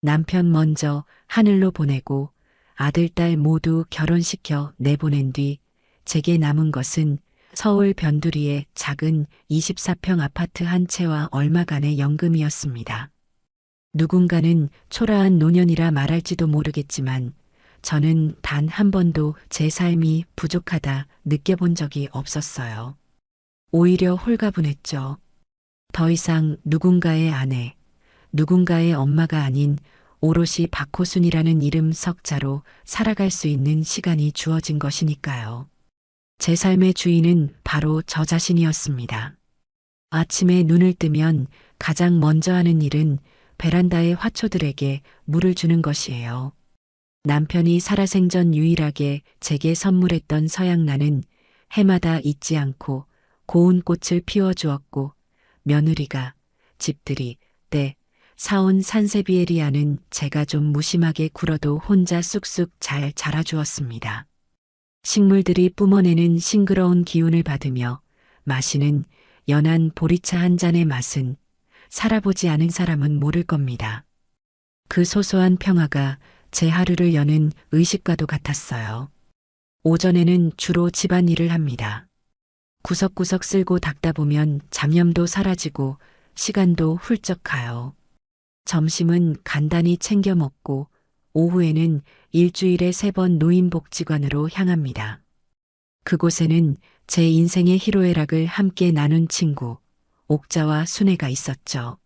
남편 먼저 하늘로 보내고 아들, 딸 모두 결혼시켜 내보낸 뒤 제게 남은 것은 서울 변두리의 작은 24평 아파트 한 채와 얼마간의 연금이었습니다. 누군가는 초라한 노년이라 말할지도 모르겠지만 저는 단 한 번도 제 삶이 부족하다 느껴본 적이 없었어요. 오히려 홀가분했죠. 더 이상 누군가의 아내, 누군가의 엄마가 아닌 오롯이 박호순이라는 이름 석자로 살아갈 수 있는 시간이 주어진 것이니까요. 제 삶의 주인은 바로 저 자신이었습니다. 아침에 눈을 뜨면 가장 먼저 하는 일은 베란다의 화초들에게 물을 주는 것이에요. 남편이 살아생전 유일하게 제게 선물했던 서양나는 해마다 잊지 않고 고운 꽃을 피워주었고 며느리가 집들이 때 사온 산세비에리아는 제가 좀 무심하게 굴어도 혼자 쑥쑥 잘 자라주었습니다. 식물들이 뿜어내는 싱그러운 기운을 받으며 마시는 연한 보리차 한 잔의 맛은 살아보지 않은 사람은 모를 겁니다. 그 소소한 평화가 제 하루를 여는 의식과도 같았어요. 오전에는 주로 집안일을 합니다. 구석구석 쓸고 닦다 보면 잡념도 사라지고 시간도 훌쩍 가요. 점심은 간단히 챙겨 먹고 오후에는 일주일에 3번 노인복지관으로 향합니다. 그곳에는 제 인생의 희로애락을 함께 나눈 친구, 옥자와 순애가 있었죠.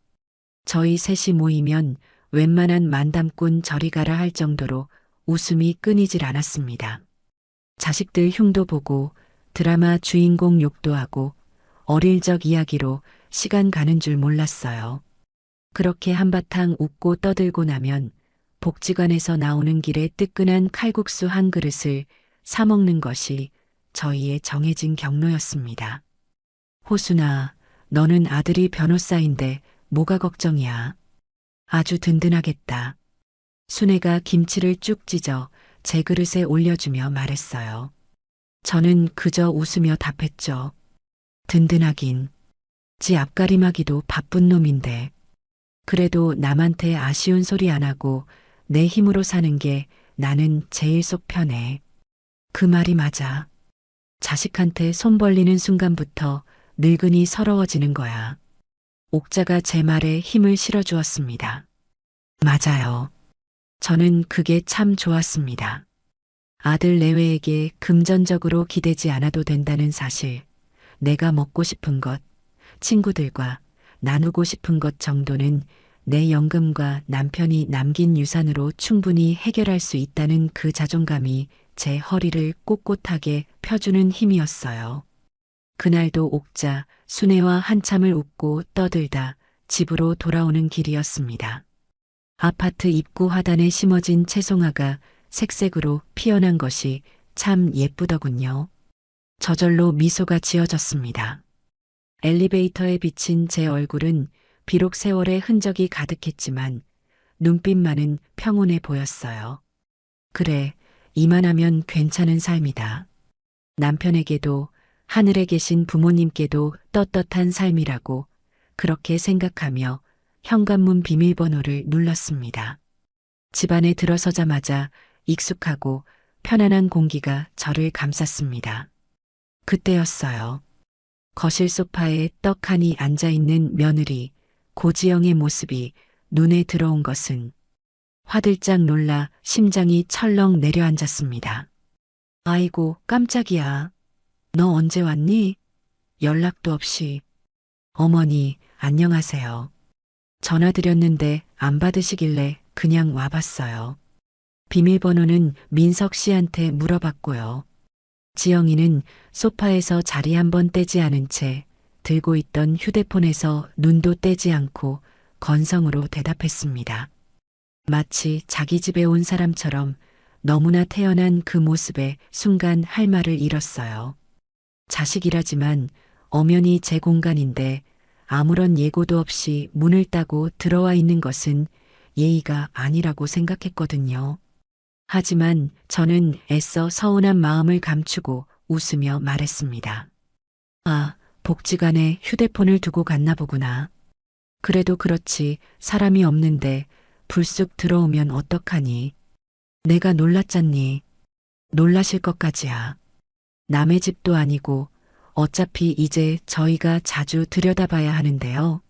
저희 셋이 모이면 웬만한 만담꾼 저리 가라 할 정도로 웃음이 끊이질 않았습니다. 자식들 흉도 보고 드라마 주인공 욕도 하고 어릴 적 이야기로 시간 가는 줄 몰랐어요. 그렇게 한바탕 웃고 떠들고 나면 복지관에서 나오는 길에 뜨끈한 칼국수 한 그릇을 사 먹는 것이 저희의 정해진 경로였습니다. 호순아, 너는 아들이 변호사인데 뭐가 걱정이야? 아주 든든하겠다. 순애가 김치를 쭉 찢어 제 그릇에 올려주며 말했어요. 저는 그저 웃으며 답했죠. 든든하긴. 지 앞가림하기도 바쁜 놈인데. 그래도 남한테 아쉬운 소리 안 하고 내 힘으로 사는 게 나는 제일 속 편해. 그 말이 맞아. 자식한테 손 벌리는 순간부터 늙은이 서러워지는 거야. 옥자가 제 말에 힘을 실어주었습니다. 맞아요. 저는 그게 참 좋았습니다. 아들 내외에게 금전적으로 기대지 않아도 된다는 사실, 내가 먹고 싶은 것, 친구들과 나누고 싶은 것 정도는 내 연금과 남편이 남긴 유산으로 충분히 해결할 수 있다는 그 자존감이 제 허리를 꼿꼿하게 펴주는 힘이었어요. 그날도 옥자, 순애와 한참을 웃고 떠들다 집으로 돌아오는 길이었습니다. 아파트 입구 화단에 심어진 채송화가 색색으로 피어난 것이 참 예쁘더군요. 저절로 미소가 지어졌습니다. 엘리베이터에 비친 제 얼굴은 비록 세월의 흔적이 가득했지만 눈빛만은 평온해 보였어요. 그래, 이만하면 괜찮은 삶이다. 남편에게도 하늘에 계신 부모님께도 떳떳한 삶이라고 그렇게 생각하며 현관문 비밀번호를 눌렀습니다. 집 안에 들어서자마자 익숙하고 편안한 공기가 저를 감쌌습니다. 그때였어요. 거실 소파에 떡하니 앉아있는 며느리 고지영의 모습이 눈에 들어온 것은 화들짝 놀라 심장이 철렁 내려앉았습니다. 아이고, 깜짝이야. 너 언제 왔니? 연락도 없이. 어머니, 안녕하세요. 전화 드렸는데 안 받으시길래 그냥 와봤어요. 비밀번호는 민석 씨한테 물어봤고요. 지영이는 소파에서 자리 한번 떼지 않은 채 들고 있던 휴대폰에서 눈도 떼지 않고 건성으로 대답했습니다. 마치 자기 집에 온 사람처럼 너무나 태연한 그 모습에 순간 할 말을 잃었어요. 자식이라지만 엄연히 제 공간인데 아무런 예고도 없이 문을 따고 들어와 있는 것은 예의가 아니라고 생각했거든요. 하지만 저는 애써 서운한 마음을 감추고 웃으며 말했습니다. 아, 복지관에 휴대폰을 두고 갔나 보구나. 그래도 그렇지 사람이 없는데 불쑥 들어오면 어떡하니? 내가 놀랐잖니. 놀라실 것까지야. 남의 집도 아니고 어차피 이제 저희가 자주 들여다봐야 하는데요.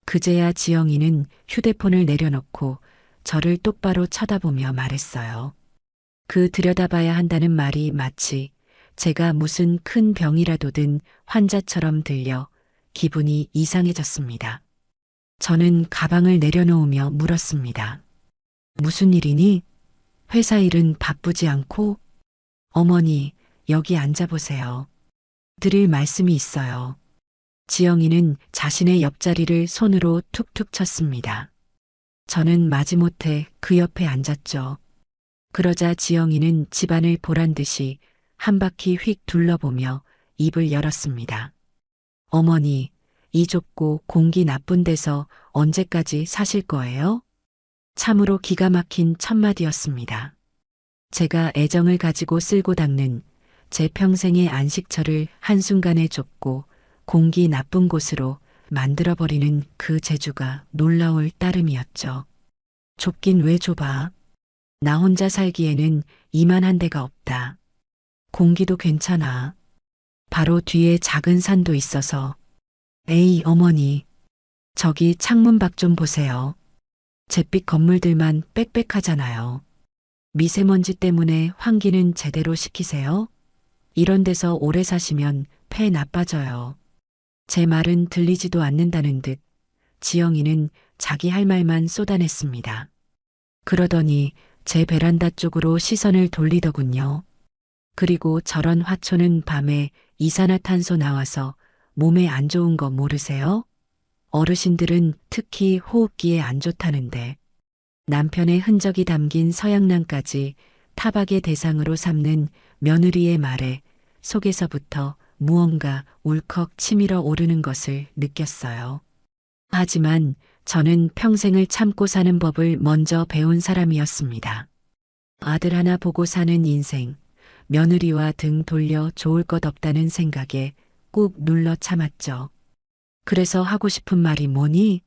그제야 지영이는 휴대폰을 내려놓고 저를 똑바로 쳐다보며 말했어요. 그 들여다봐야 한다는 말이 마치 제가 무슨 큰 병이라도 든 환자처럼 들려 기분이 이상해졌습니다. 저는 가방을 내려놓으며 물었습니다. 무슨 일이니? 회사 일은 바쁘지 않고? 어머니, 여기 앉아보세요. 드릴 말씀이 있어요. 지영이는 자신의 옆자리를 손으로 툭툭 쳤습니다. 저는 마지못해 그 옆에 앉았죠. 그러자 지영이는 집안을 보란 듯이 한 바퀴 휙 둘러보며 입을 열었습니다. 어머니, 이 좁고 공기 나쁜 데서 언제까지 사실 거예요? 참으로 기가 막힌 첫마디였습니다. 제가 애정을 가지고 쓸고 닦는 제 평생의 안식처를 한순간에 좁고 공기 나쁜 곳으로 만들어버리는 그 재주가 놀라울 따름이었죠. 좁긴 왜 좁아? 나 혼자 살기에는 이만한 데가 없다. 공기도 괜찮아. 바로 뒤에 작은 산도 있어서. 에이, 어머니. 저기 창문 밖 좀 보세요. 잿빛 건물들만 빽빽하잖아요. 미세먼지 때문에 환기는 제대로 시키세요? 이런 데서 오래 사시면 폐 나빠져요. 제 말은 들리지도 않는다는 듯 지영이는 자기 할 말만 쏟아냈습니다. 그러더니 제 베란다 쪽으로 시선을 돌리더군요. 그리고 저런 화초는 밤에 이산화탄소 나와서 몸에 안 좋은 거 모르세요? 어르신들은 특히 호흡기에 안 좋다는데 남편의 흔적이 담긴 서양란까지 타박의 대상으로 삼는 며느리의 말에 속에서부터 무언가 울컥 치밀어 오르는 것을 느꼈어요. 하지만 저는 평생을 참고 사는 법을 먼저 배운 사람이었습니다. 아들 하나 보고 사는 인생, 며느리와 등 돌려 좋을 것 없다는 생각에 꾹 눌러 참았죠. 그래서 하고 싶은 말이 뭐니?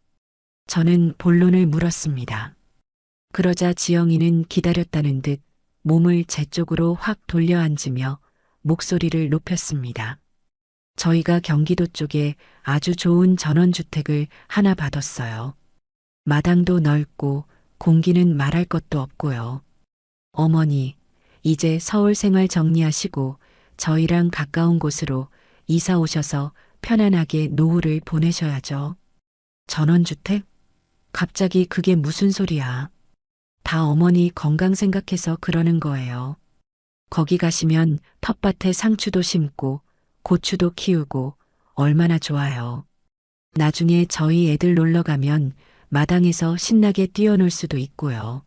저는 본론을 물었습니다. 그러자 지영이는 기다렸다는 듯 몸을 제 쪽으로 확 돌려 앉으며 목소리를 높였습니다. 저희가 경기도 쪽에 아주 좋은 전원주택을 하나 받았어요. 마당도 넓고 공기는 말할 것도 없고요. 어머니, 이제 서울 생활 정리하시고 저희랑 가까운 곳으로 이사 오셔서 편안하게 노후를 보내셔야죠. 전원주택? 갑자기 그게 무슨 소리야? 다 어머니 건강 생각해서 그러는 거예요. 거기 가시면 텃밭에 상추도 심고 고추도 키우고 얼마나 좋아요. 나중에 저희 애들 놀러 가면 마당에서 신나게 뛰어놀 수도 있고요.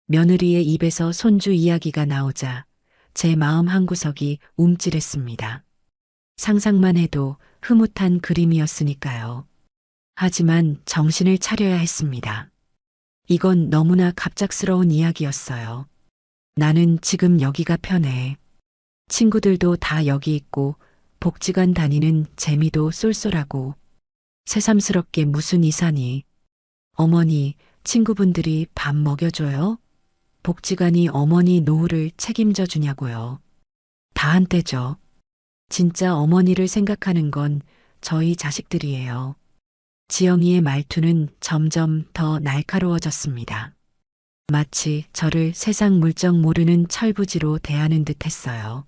며느리의 입에서 손주 이야기가 나오자 제 마음 한구석이 움찔했습니다. 상상만 해도 흐뭇한 그림이었으니까요. 하지만 정신을 차려야 했습니다. 이건 너무나 갑작스러운 이야기였어요. 나는 지금 여기가 편해. 친구들도 다 여기 있고 복지관 다니는 재미도 쏠쏠하고 새삼스럽게 무슨 이사니. 어머니, 친구분들이 밥 먹여줘요? 복지관이 어머니 노후를 책임져 주냐고요. 다 한때죠. 진짜 어머니를 생각하는 건 저희 자식들이에요. 지영이의 말투는 점점 더 날카로워졌습니다. 마치 저를 세상 물정 모르는 철부지로 대하는 듯 했어요.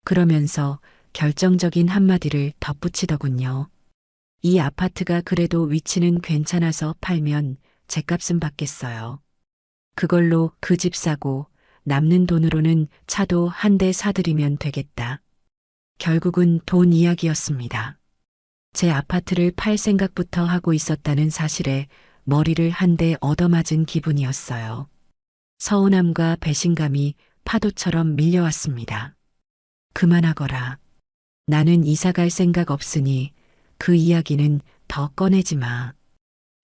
그러면서 결정적인 한마디를 덧붙이더군요. 이 아파트가 그래도 위치는 괜찮아서 팔면 죗값은 받겠어요. 그걸로 그 집 사고 남는 돈으로는 차도 한 대 사들이면 되겠다. 결국은 돈 이야기였습니다. 제 아파트를 팔 생각부터 하고 있었다는 사실에 머리를 한 대 얻어맞은 기분이었어요. 서운함과 배신감이 파도처럼 밀려왔습니다. 그만하거라. 나는 이사 갈 생각 없으니 그 이야기는 더 꺼내지 마.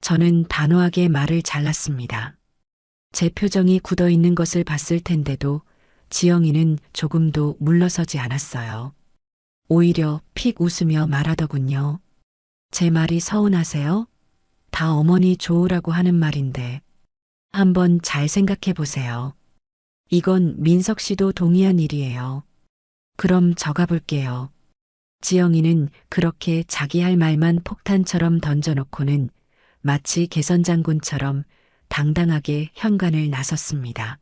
저는 단호하게 말을 잘랐습니다. 제 표정이 굳어 있는 것을 봤을 텐데도 지영이는 조금도 물러서지 않았어요. 오히려 픽 웃으며 말하더군요. 제 말이 서운하세요? 다 어머니 좋으라고 하는 말인데. 한번 잘 생각해 보세요. 이건 민석 씨도 동의한 일이에요. 그럼 저 가볼게요. 지영이는 그렇게 자기 할 말만 폭탄처럼 던져놓고는 마치 개선장군처럼 당당하게 현관을 나섰습니다.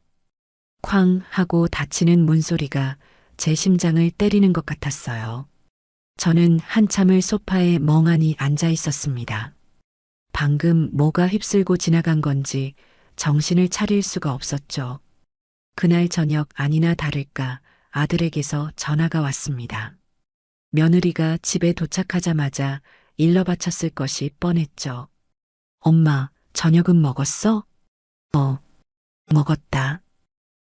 쾅 하고 닫히는 문소리가 제 심장을 때리는 것 같았어요. 저는 한참을 소파에 멍하니 앉아 있었습니다. 방금 뭐가 휩쓸고 지나간 건지 정신을 차릴 수가 없었죠. 그날 저녁 아니나 다를까 아들에게서 전화가 왔습니다. 며느리가 집에 도착하자마자 일러 바쳤을 것이 뻔했죠. 엄마, 저녁은 먹었어? 먹었다.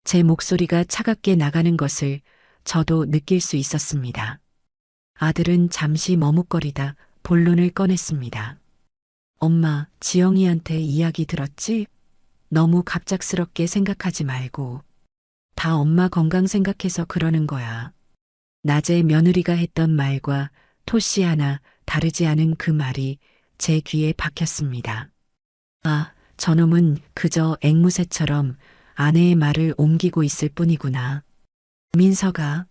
제 목소리가 차갑게 나가는 것을 저도 느낄 수 있었습니다. 아들은 잠시 머뭇거리다 본론을 꺼냈습니다. 엄마, 지영이한테 이야기 들었지? 너무 갑작스럽게 생각하지 말고. 다 엄마 건강 생각해서 그러는 거야. 낮에 며느리가 했던 말과 토씨 하나 다르지 않은 그 말이 제 귀에 박혔습니다. 아, 저놈은 그저 앵무새처럼 아내의 말을 옮기고 있을 뿐이구나. 민서가,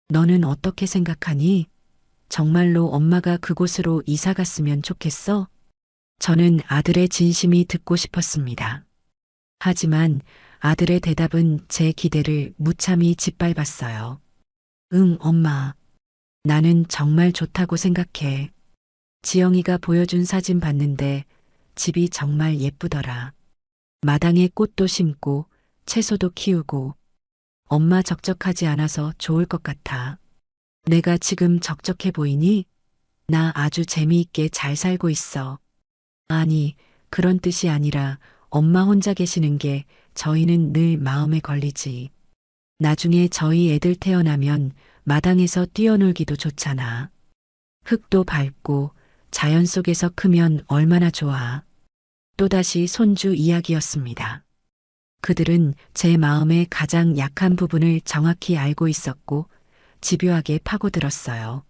너는 어떻게 생각하니? 정말로 엄마가 그곳으로 이사 갔으면 좋겠어? 저는 아들의 진심이 듣고 싶었습니다. 하지만 아들의 대답은 제 기대를 무참히 짓밟았어요. 응, 엄마. 나는 정말 좋다고 생각해. 지영이가 보여준 사진 봤는데 집이 정말 예쁘더라. 마당에 꽃도 심고 채소도 키우고 엄마 적적하지 않아서 좋을 것 같아. 내가 지금 적적해 보이니? 나 아주 재미있게 잘 살고 있어. 아니, 그런 뜻이 아니라 엄마 혼자 계시는 게 저희는 늘 마음에 걸리지. 나중에 저희 애들 태어나면 마당에서 뛰어놀기도 좋잖아. 흙도 밟고 자연 속에서 크면 얼마나 좋아. 또다시 손주 이야기였습니다. 그들은 제 마음의 가장 약한 부분을 정확히 알고 있었고 집요하게 파고들었어요.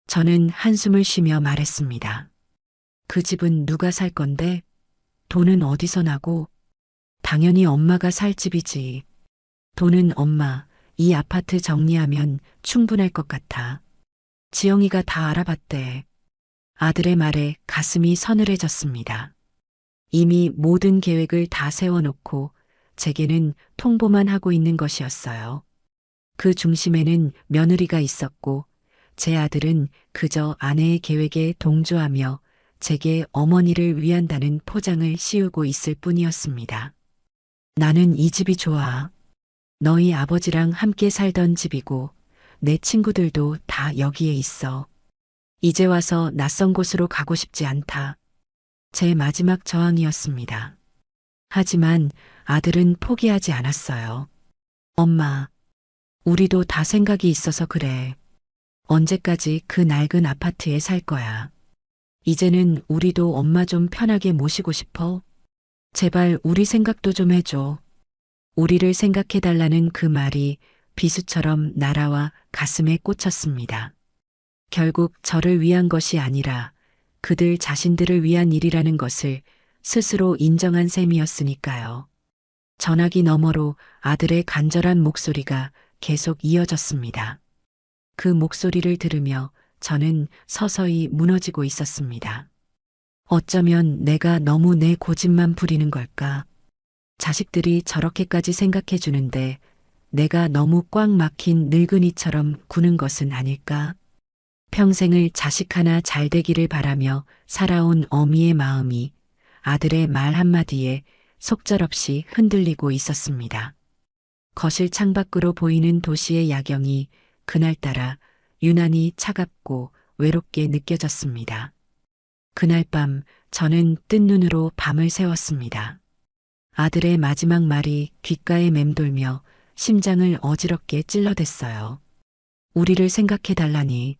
저는 한숨을 쉬며 말했습니다. 그 집은 누가 살 건데? 돈은 어디서 나고? 당연히 엄마가 살 집이지. 돈은 엄마, 이 아파트 정리하면 충분할 것 같아. 지영이가 다 알아봤대. 아들의 말에 가슴이 서늘해졌습니다. 이미 모든 계획을 다 세워놓고 제게는 통보만 하고 있는 것이었어요. 그 중심에는 며느리가 있었고 제 아들은 그저 아내의 계획에 동조하며 제게 어머니를 위한다는 포장을 씌우고 있을 뿐이었습니다. 나는 이 집이 좋아. 너희 아버지랑 함께 살던 집이고 내 친구들도 다 여기에 있어. 이제 와서 낯선 곳으로 가고 싶지 않다. 제 마지막 저항이었습니다. 하지만 아들은 포기하지 않았어요. 엄마, 우리도 다 생각이 있어서 그래. 언제까지 그 낡은 아파트에 살 거야. 이제는 우리도 엄마 좀 편하게 모시고 싶어. 제발 우리 생각도 좀 해줘. 우리를 생각해달라는 그 말이 비수처럼 날아와 가슴에 꽂혔습니다. 결국 저를 위한 것이 아니라 그들 자신들을 위한 일이라는 것을 스스로 인정한 셈이었으니까요. 전화기 너머로 아들의 간절한 목소리가 계속 이어졌습니다. 그 목소리를 들으며 저는 서서히 무너지고 있었습니다. 어쩌면 내가 너무 내 고집만 부리는 걸까? 자식들이 저렇게까지 생각해 주는데 내가 너무 꽉 막힌 늙은이처럼 구는 것은 아닐까? 평생을 자식 하나 잘 되기를 바라며 살아온 어미의 마음이 아들의 말 한마디에 속절없이 흔들리고 있었습니다. 거실 창밖으로 보이는 도시의 야경이 그날따라 유난히 차갑고 외롭게 느껴졌습니다. 그날 밤 저는 뜬 눈으로 밤을 새웠습니다. 아들의 마지막 말이 귓가에 맴돌며 심장을 어지럽게 찔러댔어요. 우리를 생각해달라니.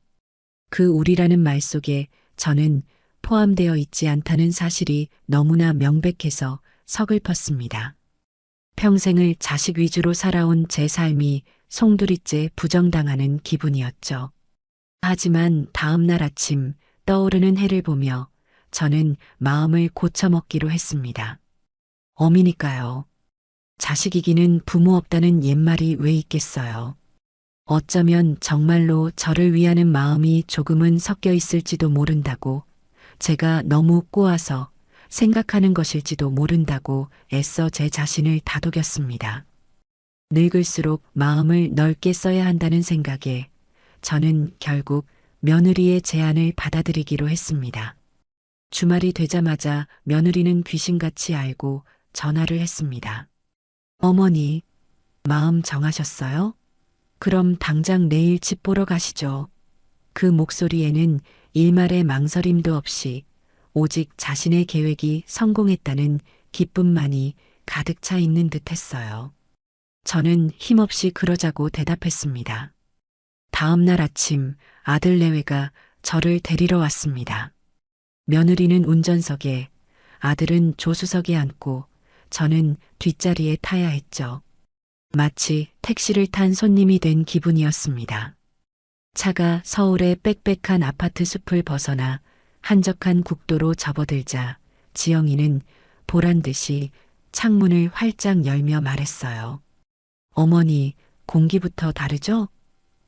그 우리라는 말 속에 저는 포함되어 있지 않다는 사실이 너무나 명백해서 서글펐습니다. 평생을 자식 위주로 살아온 제 삶이 송두리째 부정당하는 기분이었죠. 하지만 다음 날 아침 떠오르는 해를 보며 저는 마음을 고쳐먹기로 했습니다. 어미니까요. 자식 이기는 부모 없다는 옛말이 왜 있겠어요. 어쩌면 정말로 저를 위하는 마음이 조금은 섞여 있을지도 모른다고, 제가 너무 꼬아서 생각하는 것일지도 모른다고 애써 제 자신을 다독였습니다. 늙을수록 마음을 넓게 써야 한다는 생각에 저는 결국 며느리의 제안을 받아들이기로 했습니다. 주말이 되자마자 며느리는 귀신같이 알고 전화를 했습니다. 어머니, 마음 정하셨어요? 그럼 당장 내일 집 보러 가시죠. 그 목소리에는 일말의 망설임도 없이 오직 자신의 계획이 성공했다는 기쁨만이 가득 차 있는 듯 했어요. 저는 힘없이 그러자고 대답했습니다. 다음 날 아침 아들 내외가 저를 데리러 왔습니다. 며느리는 운전석에, 아들은 조수석에 앉고 저는 뒷자리에 타야 했죠. 마치 택시를 탄 손님이 된 기분이었습니다. 차가 서울의 빽빽한 아파트 숲을 벗어나 한적한 국도로 접어들자 지영이는 보란 듯이 창문을 활짝 열며 말했어요. 어머니, 공기부터 다르죠?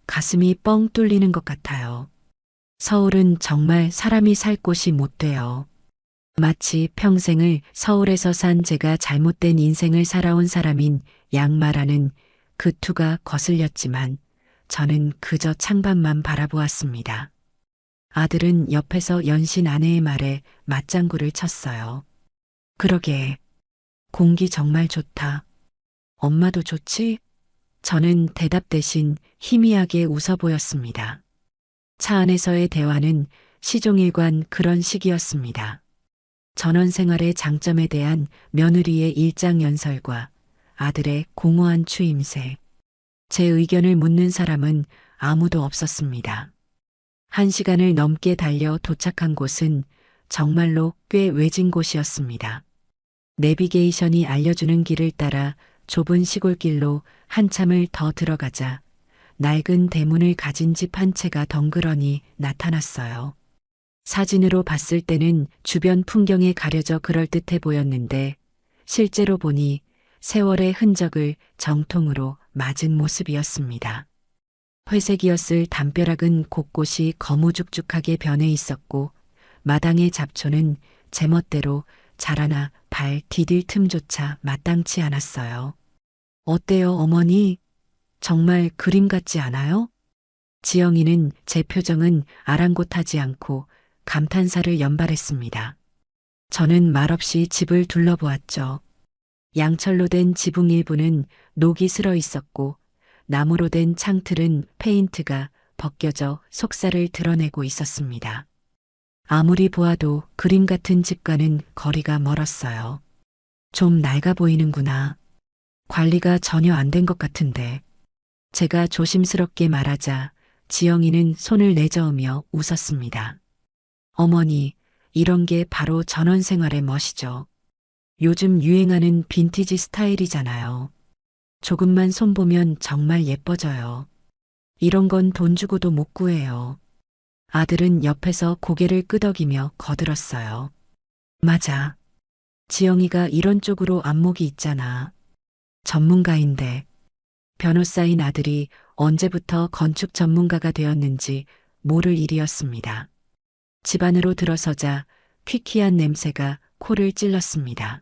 가슴이 뻥 뚫리는 것 같아요. 서울은 정말 사람이 살 곳이 못 돼요. 마치 평생을 서울에서 산 제가 잘못된 인생을 살아온 사람인 양말하는 그 투가 거슬렸지만 저는 그저 창밖만 바라보았습니다. 아들은 옆에서 연신 아내의 말에 맞장구를 쳤어요. 그러게, 공기 정말 좋다. 엄마도 좋지? 저는 대답 대신 희미하게 웃어 보였습니다. 차 안에서의 대화는 시종일관 그런 식이었습니다. 전원 생활의 장점에 대한 며느리의 일장연설과 아들의 공허한 추임새. 제 의견을 묻는 사람은 아무도 없었습니다. 1시간을 넘게 달려 도착한 곳은 정말로 꽤 외진 곳이었습니다. 내비게이션이 알려주는 길을 따라 좁은 시골길로 한참을 더 들어가자 낡은 대문을 가진 집 한 채가 덩그러니 나타났어요. 사진으로 봤을 때는 주변 풍경에 가려져 그럴듯해 보였는데 실제로 보니 세월의 흔적을 정통으로 맞은 모습이었습니다. 회색이었을 담벼락은 곳곳이 거무죽죽하게 변해 있었고 마당의 잡초는 제멋대로 자라나 발 디딜 틈조차 마땅치 않았어요. 어때요, 어머니? 정말 그림 같지 않아요? 지영이는 제 표정은 아랑곳하지 않고 감탄사를 연발했습니다. 저는 말없이 집을 둘러보았죠. 양철로 된 지붕 일부는 녹이 슬어 있었고 나무로 된 창틀은 페인트가 벗겨져 속살을 드러내고 있었습니다. 아무리 보아도 그림 같은 집과는 거리가 멀었어요. 좀 낡아 보이는구나. 관리가 전혀 안 된 것 같은데. 제가 조심스럽게 말하자 지영이는 손을 내저으며 웃었습니다. 어머니, 이런 게 바로 전원생활의 멋이죠. 요즘 유행하는 빈티지 스타일이잖아요. 조금만 손보면 정말 예뻐져요. 이런 건 돈 주고도 못 구해요. 아들은 옆에서 고개를 끄덕이며 거들었어요. 맞아. 지영이가 이런 쪽으로 안목이 있잖아. 전문가인데. 변호사인 아들이 언제부터 건축 전문가가 되었는지 모를 일이었습니다. 집 안으로 들어서자 퀴퀴한 냄새가 코를 찔렀습니다.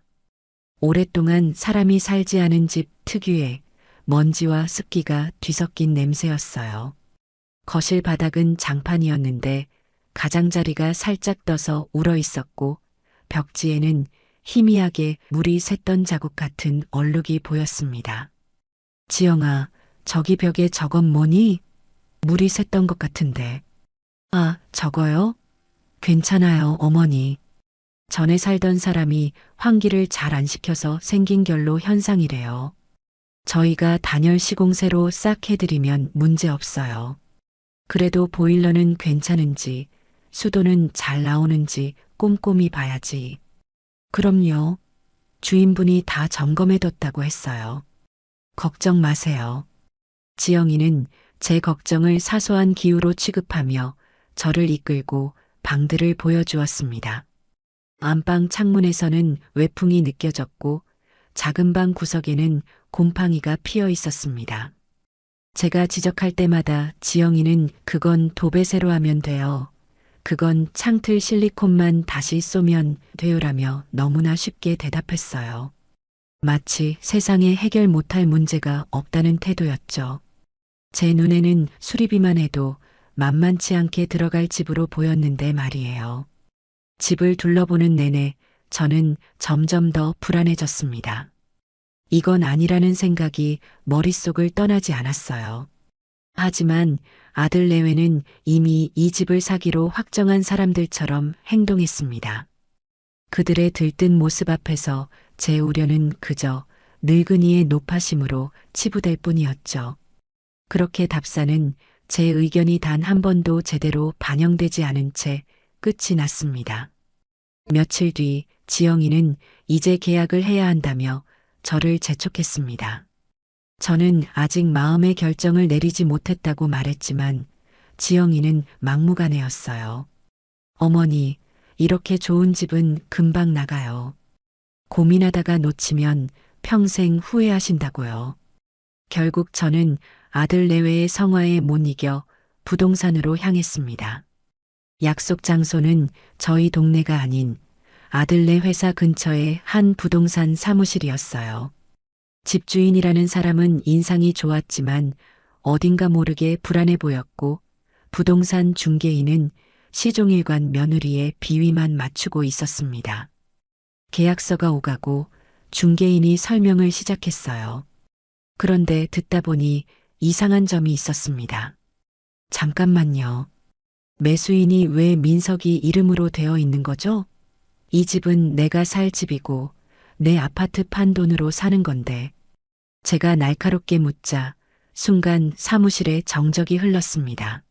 오랫동안 사람이 살지 않은 집 특유의 먼지와 습기가 뒤섞인 냄새였어요. 거실 바닥은 장판이었는데 가장자리가 살짝 떠서 울어 있었고 벽지에는 희미하게 물이 샜던 자국 같은 얼룩이 보였습니다. 지영아, 저기 벽에 저건 뭐니? 물이 샜던 것 같은데. 아, 저거요? 괜찮아요, 어머니. 전에 살던 사람이 환기를 잘 안 시켜서 생긴 결로 현상이래요. 저희가 단열 시공새로 싹 해드리면 문제 없어요. 그래도 보일러는 괜찮은지, 수도는 잘 나오는지 꼼꼼히 봐야지. 그럼요. 주인분이 다 점검해뒀다고 했어요. 걱정 마세요. 지영이는 제 걱정을 사소한 기우로 취급하며 저를 이끌고 방들을 보여주었습니다. 안방 창문에서는 외풍이 느껴졌고 작은 방 구석에는 곰팡이가 피어 있었습니다. 제가 지적할 때마다 지영이는 그건 도배새로 하면 돼요. 그건 창틀 실리콘만 다시 쏘면 돼요라며 너무나 쉽게 대답했어요. 마치 세상에 해결 못할 문제가 없다는 태도였죠. 제 눈에는 수리비만 해도 만만치 않게 들어갈 집으로 보였는데 말이에요. 집을 둘러보는 내내 저는 점점 더 불안해졌습니다. 이건 아니라는 생각이 머릿속을 떠나지 않았어요. 하지만 아들 내외는 이미 이 집을 사기로 확정한 사람들처럼 행동했습니다. 그들의 들뜬 모습 앞에서 제 우려는 그저 늙은이의 노파심으로 치부될 뿐이었죠. 그렇게 답사는 제 의견이 단 한 번도 제대로 반영되지 않은 채 끝이 났습니다. 며칠 뒤 지영이는 이제 계약을 해야 한다며 저를 재촉했습니다. 저는 아직 마음의 결정을 내리지 못했다고 말했지만 지영이는 막무가내였어요. 어머니, 이렇게 좋은 집은 금방 나가요. 고민하다가 놓치면 평생 후회하신다고요. 결국 저는 아들 내외의 성화에 못 이겨 부동산으로 향했습니다. 약속 장소는 저희 동네가 아닌 아들네 회사 근처의 한 부동산 사무실이었어요. 집주인이라는 사람은 인상이 좋았지만 어딘가 모르게 불안해 보였고 부동산 중개인은 시종일관 며느리의 비위만 맞추고 있었습니다. 계약서가 오가고 중개인이 설명을 시작했어요. 그런데 듣다 보니 이상한 점이 있었습니다. 잠깐만요. 매수인이 왜 민석이 이름으로 되어 있는 거죠? 이 집은 내가 살 집이고 내 아파트 판 돈으로 사는 건데. 제가 날카롭게 묻자 순간 사무실에 정적이 흘렀습니다.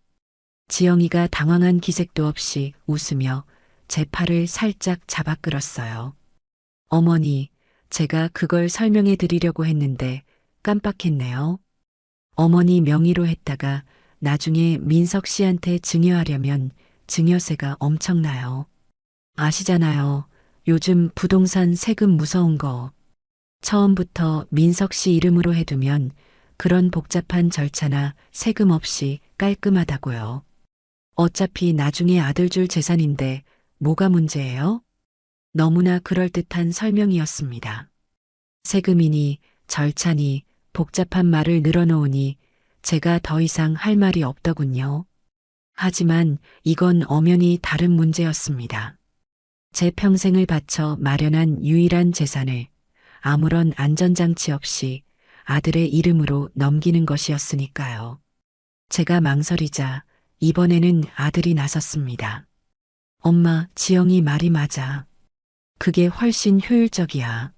지영이가 당황한 기색도 없이 웃으며 제 팔을 살짝 잡아 끌었어요. 어머니, 제가 그걸 설명해 드리려고 했는데 깜빡했네요. 어머니 명의로 했다가 나중에 민석 씨한테 증여하려면 증여세가 엄청나요. 아시잖아요. 요즘 부동산 세금 무서운 거. 처음부터 민석 씨 이름으로 해두면 그런 복잡한 절차나 세금 없이 깔끔하다고요. 어차피 나중에 아들 줄 재산인데 뭐가 문제예요? 너무나 그럴듯한 설명이었습니다. 세금이니 절차니 복잡한 말을 늘어놓으니 제가 더 이상 할 말이 없더군요. 하지만 이건 엄연히 다른 문제였습니다. 제 평생을 바쳐 마련한 유일한 재산을 아무런 안전장치 없이 아들의 이름으로 넘기는 것이었으니까요. 제가 망설이자 이번에는 아들이 나섰습니다. 엄마, 지영이 말이 맞아. 그게 훨씬 효율적이야.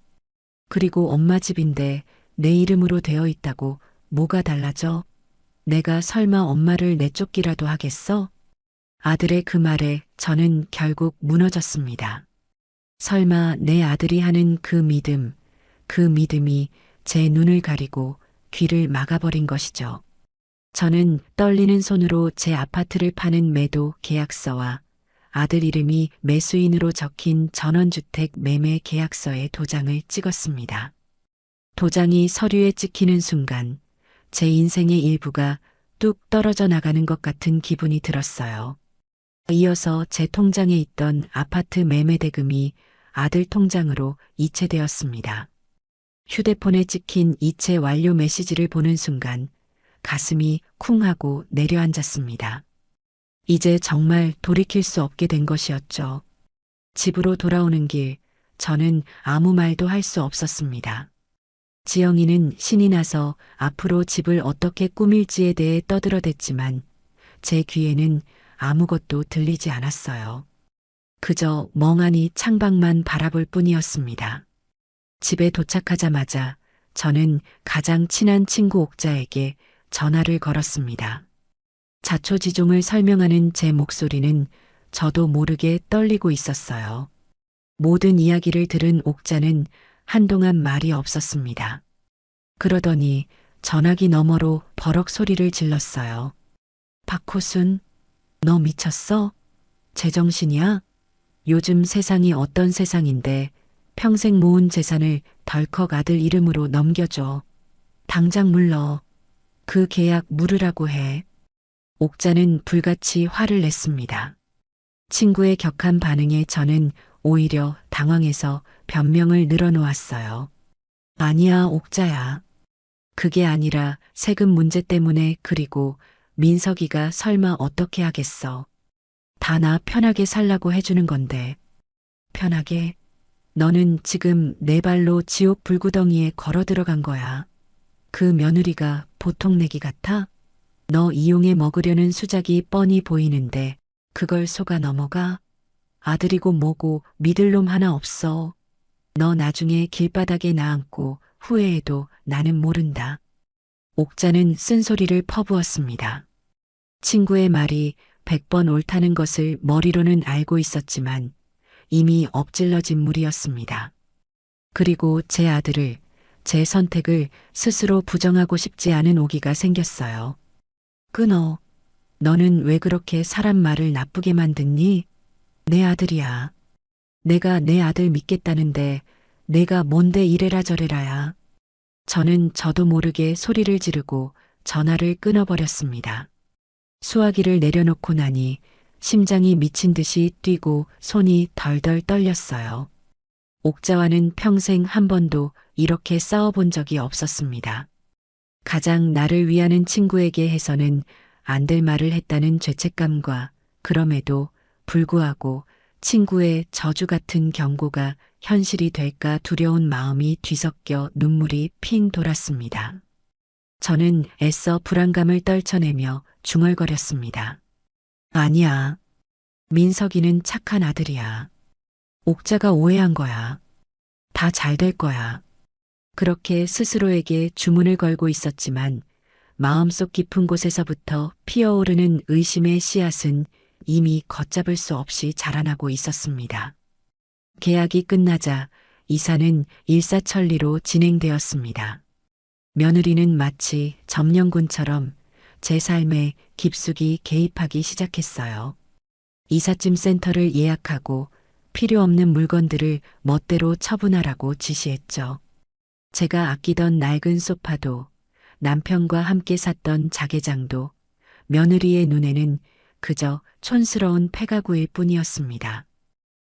그리고 엄마 집인데 내 이름으로 되어 있다고 뭐가 달라져? 내가 설마 엄마를 내쫓기라도 하겠어? 아들의 그 말에 저는 결국 무너졌습니다. 설마 내 아들이 하는 그 믿음이 제 눈을 가리고 귀를 막아버린 것이죠. 저는 떨리는 손으로 제 아파트를 파는 매도 계약서와 아들 이름이 매수인으로 적힌 전원주택 매매 계약서에 도장을 찍었습니다. 도장이 서류에 찍히는 순간 제 인생의 일부가 뚝 떨어져 나가는 것 같은 기분이 들었어요. 이어서 제 통장에 있던 아파트 매매 대금이 아들 통장으로 이체되었습니다. 휴대폰에 찍힌 이체 완료 메시지를 보는 순간 가슴이 쿵 하고 내려앉았습니다. 이제 정말 돌이킬 수 없게 된 것이었죠. 집으로 돌아오는 길, 저는 아무 말도 할 수 없었습니다. 지영이는 신이 나서 앞으로 집을 어떻게 꾸밀지에 대해 떠들어댔지만 제 귀에는 아무것도 들리지 않았어요. 그저 멍하니 창밖만 바라볼 뿐이었습니다. 집에 도착하자마자 저는 가장 친한 친구 옥자에게 전화를 걸었습니다. 자초지종을 설명하는 제 목소리는 저도 모르게 떨리고 있었어요. 모든 이야기를 들은 옥자는 한동안 말이 없었습니다. 그러더니 전화기 너머로 버럭 소리를 질렀어요. 박호순, 너 미쳤어? 제정신이야? 요즘 세상이 어떤 세상인데 평생 모은 재산을 덜컥 아들 이름으로 넘겨줘. 당장 물러. 그 계약 물으라고 해. 옥자는 불같이 화를 냈습니다. 친구의 격한 반응에 저는 오히려 당황해서 변명을 늘어놓았어요. 아니야, 옥자야. 그게 아니라 세금 문제 때문에. 그리고 민석이가 설마 어떻게 하겠어. 다 나 편하게 살라고 해주는 건데. 편하게? 너는 지금 내 발로 지옥 불구덩이에 걸어 들어간 거야. 그 며느리가 보통 내기 같아? 너 이용해 먹으려는 수작이 뻔히 보이는데 그걸 속아 넘어가? 아들이고 뭐고 믿을 놈 하나 없어. 너 나중에 길바닥에 나앉고 후회해도 나는 모른다. 옥자는 쓴소리를 퍼부었습니다. 친구의 말이 100번 옳다는 것을 머리로는 알고 있었지만 이미 엎질러진 물이었습니다. 그리고 제 아들을, 제 선택을 스스로 부정하고 싶지 않은 오기가 생겼어요. 끊어. 너는 왜 그렇게 사람 말을 나쁘게 만드니? 내 아들이야. 내가 내 아들 믿겠다는데 내가 뭔데 이래라 저래라야. 저는 저도 모르게 소리를 지르고 전화를 끊어버렸습니다. 수화기를 내려놓고 나니 심장이 미친 듯이 뛰고 손이 덜덜 떨렸어요. 옥자와는 평생 한 번도 이렇게 싸워본 적이 없었습니다. 가장 나를 위하는 친구에게 해서는 안 될 말을 했다는 죄책감과 그럼에도 불구하고 친구의 저주 같은 경고가 현실이 될까 두려운 마음이 뒤섞여 눈물이 핑 돌았습니다. 저는 애써 불안감을 떨쳐내며 중얼거렸습니다. 아니야. 민석이는 착한 아들이야. 옥자가 오해한 거야. 다 잘 될 거야. 그렇게 스스로에게 주문을 걸고 있었지만 마음속 깊은 곳에서부터 피어오르는 의심의 씨앗은 이미 걷잡을 수 없이 자라나고 있었습니다. 계약이 끝나자 이사는 일사천리로 진행되었습니다. 며느리는 마치 점령군처럼 제 삶에 깊숙이 개입하기 시작했어요. 이삿짐 센터를 예약하고 필요 없는 물건들을 멋대로 처분하라고 지시했죠. 제가 아끼던 낡은 소파도 남편과 함께 샀던 자개장도 며느리의 눈에는 그저 촌스러운 폐가구일 뿐이었습니다.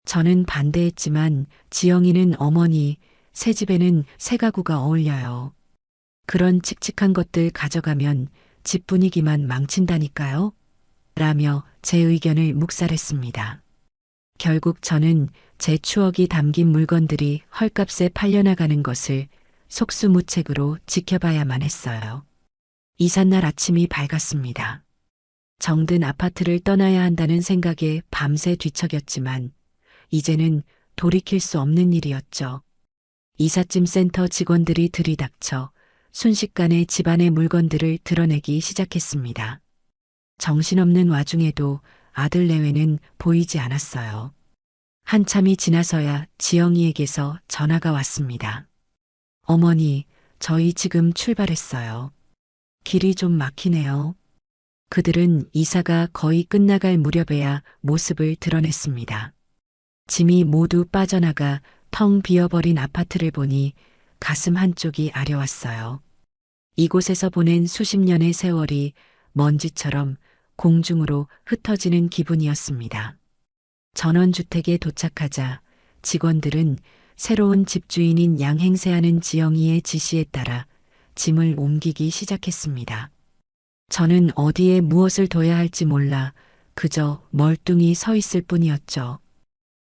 저는 반대했지만 지영이는 어머니, 새 집에는 새 가구가 어울려요. 그런 칙칙한 것들 가져가면 집 분위기만 망친다니까요. 라며 제 의견을 묵살했습니다. 결국 저는 제 추억이 담긴 물건들이 헐값에 팔려나가는 것을 속수무책으로 지켜봐야만 했어요. 이삿날 아침이 밝았습니다. 정든 아파트를 떠나야 한다는 생각에 밤새 뒤척였지만 이제는 돌이킬 수 없는 일이었죠. 이삿짐 센터 직원들이 들이닥쳐 순식간에 집안의 물건들을 드러내기 시작했습니다. 정신없는 와중에도 아들 내외는 보이지 않았어요. 한참이 지나서야 지영이에게서 전화가 왔습니다. 어머니, 저희 지금 출발했어요. 길이 좀 막히네요. 그들은 이사가 거의 끝나갈 무렵에야 모습을 드러냈습니다. 짐이 모두 빠져나가 텅 비어버린 아파트를 보니 가슴 한쪽이 아려왔어요. 이곳에서 보낸 수십 년의 세월이 먼지처럼 공중으로 흩어지는 기분이었습니다. 전원주택에 도착하자 직원들은 새로운 집주인인 양행세하는 지영이의 지시에 따라 짐을 옮기기 시작했습니다. 저는 어디에 무엇을 둬야 할지 몰라 그저 멀뚱히 서 있을 뿐이었죠.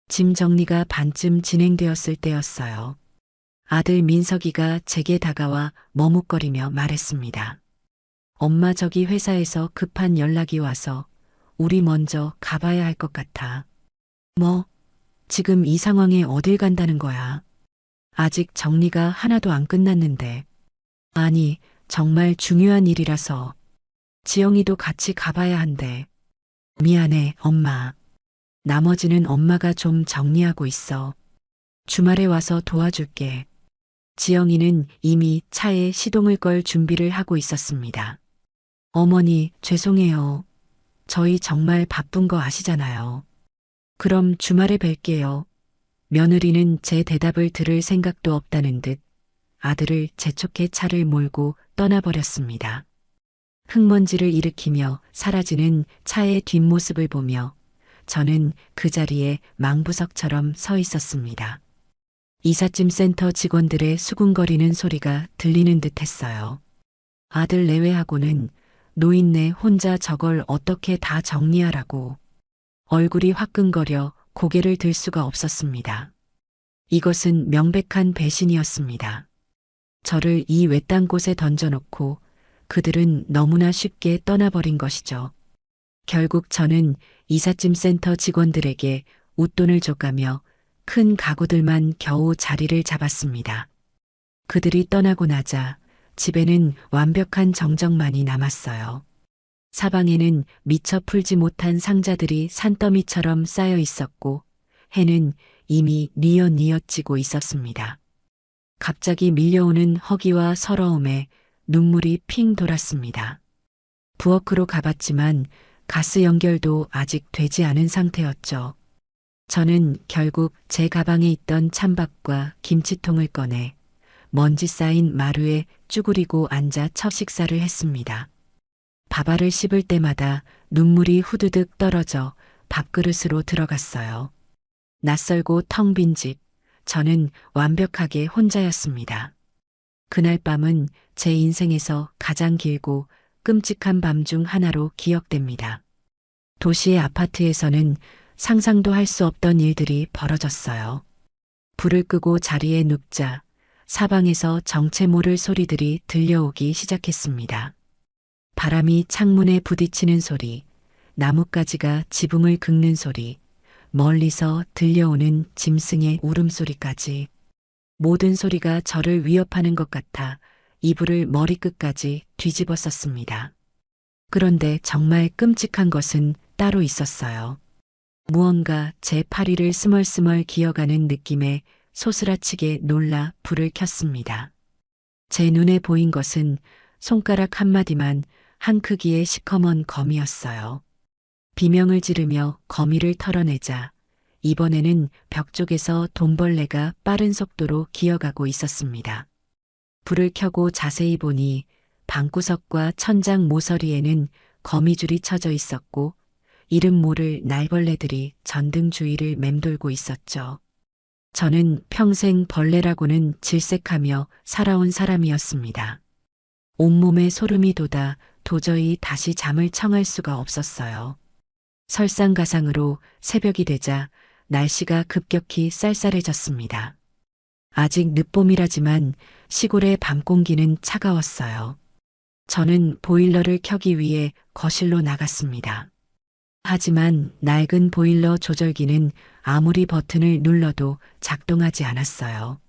짐 정리가 반쯤 진행되었을 때였어요. 아들 민석이가 제게 다가와 머뭇거리며 말했습니다. 엄마, 저기 회사에서 급한 연락이 와서 우리 먼저 가봐야 할 것 같아. 뭐? 지금 이 상황에 어딜 간다는 거야? 아직 정리가 하나도 안 끝났는데. 아니, 정말 중요한 일이라서. 지영이도 같이 가봐야 한대. 미안해, 엄마. 나머지는 엄마가 좀 정리하고 있어. 주말에 와서 도와줄게. 지영이는 이미 차에 시동을 걸 준비를 하고 있었습니다. 어머니, 죄송해요. 저희 정말 바쁜 거 아시잖아요. 그럼 주말에 뵐게요. 며느리는 제 대답을 들을 생각도 없다는 듯 아들을 재촉해 차를 몰고 떠나버렸습니다. 흙먼지를 일으키며 사라지는 차의 뒷모습을 보며 저는 그 자리에 망부석처럼 서 있었습니다. 이삿짐 센터 직원들의 수군거리는 소리가 들리는 듯 했어요. 아들 내외하고는 노인네 혼자 저걸 어떻게 다 정리하라고. 얼굴이 화끈거려 고개를 들 수가 없었습니다. 이것은 명백한 배신이었습니다. 저를 이 외딴 곳에 던져놓고 그들은 너무나 쉽게 떠나버린 것이죠. 결국 저는 이삿짐 센터 직원들에게 웃돈을 줘가며 큰 가구들만 겨우 자리를 잡았습니다. 그들이 떠나고 나자 집에는 완벽한 정적만이 남았어요. 사방에는 미처 풀지 못한 상자들이 산더미처럼 쌓여 있었고 해는 이미 뉘엿뉘엿 지고 있었습니다. 갑자기 밀려오는 허기와 서러움에 눈물이 핑 돌았습니다. 부엌으로 가봤지만 가스 연결도 아직 되지 않은 상태였죠. 저는 결국 제 가방에 있던 찬밥과 김치통을 꺼내 먼지 쌓인 마루에 쭈그리고 앉아 첫 식사를 했습니다. 밥알을 씹을 때마다 눈물이 후두둑 떨어져 밥그릇으로 들어갔어요. 낯설고 텅 빈 집, 저는 완벽하게 혼자였습니다. 그날 밤은 제 인생에서 가장 길고 끔찍한 밤 중 하나로 기억됩니다. 도시의 아파트에서는 상상도 할 수 없던 일들이 벌어졌어요. 불을 끄고 자리에 눕자 사방에서 정체 모를 소리들이 들려오기 시작했습니다. 바람이 창문에 부딪히는 소리, 나뭇가지가 지붕을 긁는 소리, 멀리서 들려오는 짐승의 울음소리까지. 모든 소리가 저를 위협하는 것 같아 이불을 머리끝까지 뒤집어 썼습니다. 그런데 정말 끔찍한 것은 따로 있었어요. 무언가 제 파리를 스멀스멀 기어가는 느낌에 소스라치게 놀라 불을 켰습니다. 제 눈에 보인 것은 손가락 한마디만 한 크기의 시커먼 거미였어요. 비명을 지르며 거미를 털어내자 이번에는 벽 쪽에서 돈벌레가 빠른 속도로 기어가고 있었습니다. 불을 켜고 자세히 보니 방구석과 천장 모서리에는 거미줄이 쳐져 있었고 이름 모를 날벌레들이 전등 주위를 맴돌고 있었죠. 저는 평생 벌레라고는 질색하며 살아온 사람이었습니다. 온몸에 소름이 돋아 도저히 다시 잠을 청할 수가 없었어요. 설상가상으로 새벽이 되자 날씨가 급격히 쌀쌀해졌습니다. 아직 늦봄이라지만 시골의 밤 공기는 차가웠어요. 저는 보일러를 켜기 위해 거실로 나갔습니다. 하지만 낡은 보일러 조절기는 아무리 버튼을 눌러도 작동하지 않았어요.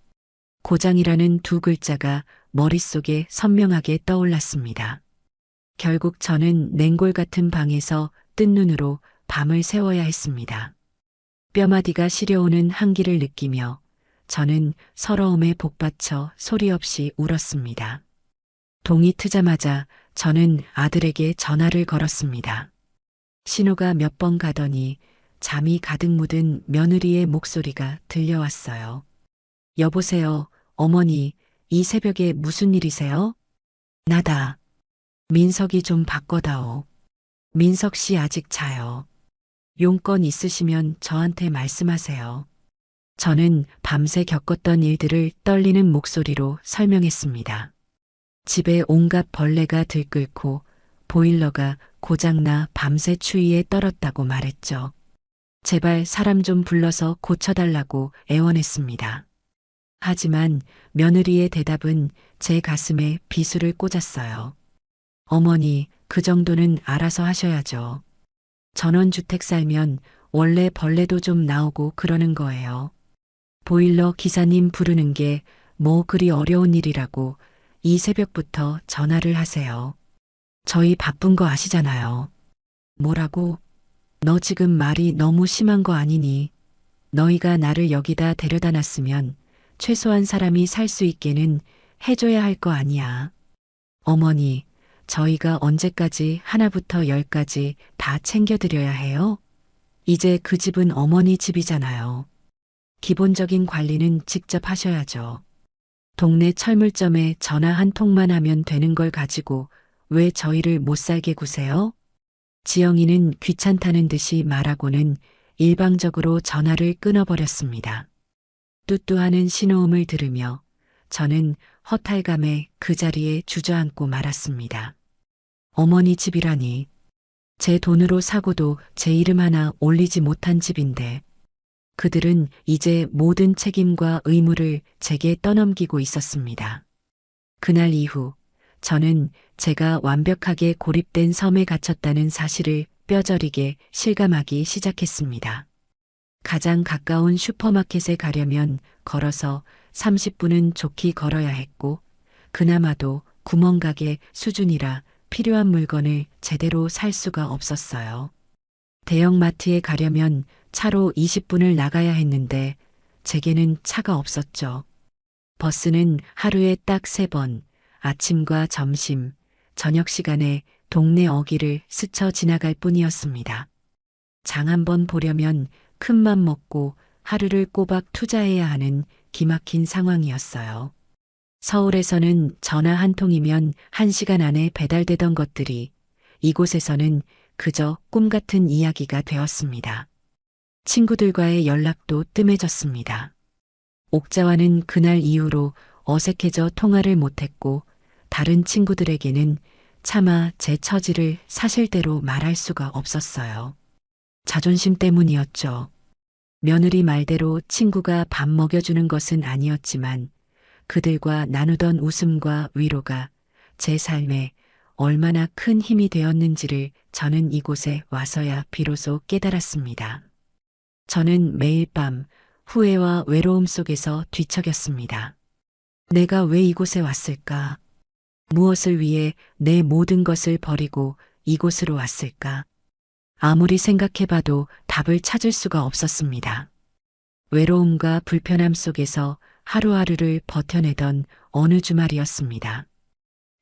고장이라는 두 글자가 머릿속에 선명하게 떠올랐습니다. 결국 저는 냉골 같은 방에서 뜬 눈으로 밤을 새워야 했습니다. 뼈마디가 시려오는 한기를 느끼며 저는 서러움에 복받쳐 소리 없이 울었습니다. 동이 트자마자 저는 아들에게 전화를 걸었습니다. 신호가 몇 번 가더니 잠이 가득 묻은 며느리의 목소리가 들려왔어요. 여보세요, 어머니, 이 새벽에 무슨 일이세요? 나다. 민석이 좀 바꿔다오. 민석 씨 아직 자요. 용건 있으시면 저한테 말씀하세요. 저는 밤새 겪었던 일들을 떨리는 목소리로 설명했습니다. 집에 온갖 벌레가 들끓고 보일러가 고장나 밤새 추위에 떨었다고 말했죠. 제발 사람 좀 불러서 고쳐달라고 애원했습니다. 하지만 며느리의 대답은 제 가슴에 비수를 꽂았어요. 어머니, 그 정도는 알아서 하셔야죠. 전원주택 살면 원래 벌레도 좀 나오고 그러는 거예요. 보일러 기사님 부르는 게 뭐 그리 어려운 일이라고 이 새벽부터 전화를 하세요. 저희 바쁜 거 아시잖아요. 뭐라고? 너 지금 말이 너무 심한 거 아니니? 너희가 나를 여기다 데려다 놨으면 최소한 사람이 살 수 있게는 해줘야 할 거 아니야. 어머니, 저희가 언제까지 하나부터 열까지 다 챙겨드려야 해요? 이제 그 집은 어머니 집이잖아요. 기본적인 관리는 직접 하셔야죠. 동네 철물점에 전화 한 통만 하면 되는 걸 가지고 왜 저희를 못 살게 구세요? 지영이는 귀찮다는 듯이 말하고는 일방적으로 전화를 끊어버렸습니다. 뚜뚜하는 신호음을 들으며 저는 허탈감에 그 자리에 주저앉고 말았습니다. 어머니 집이라니. 제 돈으로 사고도 제 이름 하나 올리지 못한 집인데 그들은 이제 모든 책임과 의무를 제게 떠넘기고 있었습니다. 그날 이후 저는 제가 완벽하게 고립된 섬에 갇혔다는 사실을 뼈저리게 실감하기 시작했습니다. 가장 가까운 슈퍼마켓에 가려면 걸어서 30분은 좋게 걸어야 했고 그나마도 구멍가게 수준이라 필요한 물건을 제대로 살 수가 없었어요. 대형마트에 가려면 차로 20분을 나가야 했는데 제게는 차가 없었죠. 버스는 하루에 딱 3번, 아침과 점심, 저녁 시간에 동네 어귀를 스쳐 지나갈 뿐이었습니다. 장 한 번 보려면 큰맘 먹고 하루를 꼬박 투자해야 하는 기막힌 상황이었어요. 서울에서는 전화 한 통이면 1시간 안에 배달되던 것들이 이곳에서는 그저 꿈 같은 이야기가 되었습니다. 친구들과의 연락도 뜸해졌습니다. 옥자와는 그날 이후로 어색해져 통화를 못했고 다른 친구들에게는 차마 제 처지를 사실대로 말할 수가 없었어요. 자존심 때문이었죠. 며느리 말대로 친구가 밥 먹여주는 것은 아니었지만 그들과 나누던 웃음과 위로가 제 삶에 얼마나 큰 힘이 되었는지를 저는 이곳에 와서야 비로소 깨달았습니다. 저는 매일 밤 후회와 외로움 속에서 뒤척였습니다. 내가 왜 이곳에 왔을까? 무엇을 위해 내 모든 것을 버리고 이곳으로 왔을까? 아무리 생각해봐도 답을 찾을 수가 없었습니다. 외로움과 불편함 속에서 하루하루를 버텨내던 어느 주말이었습니다.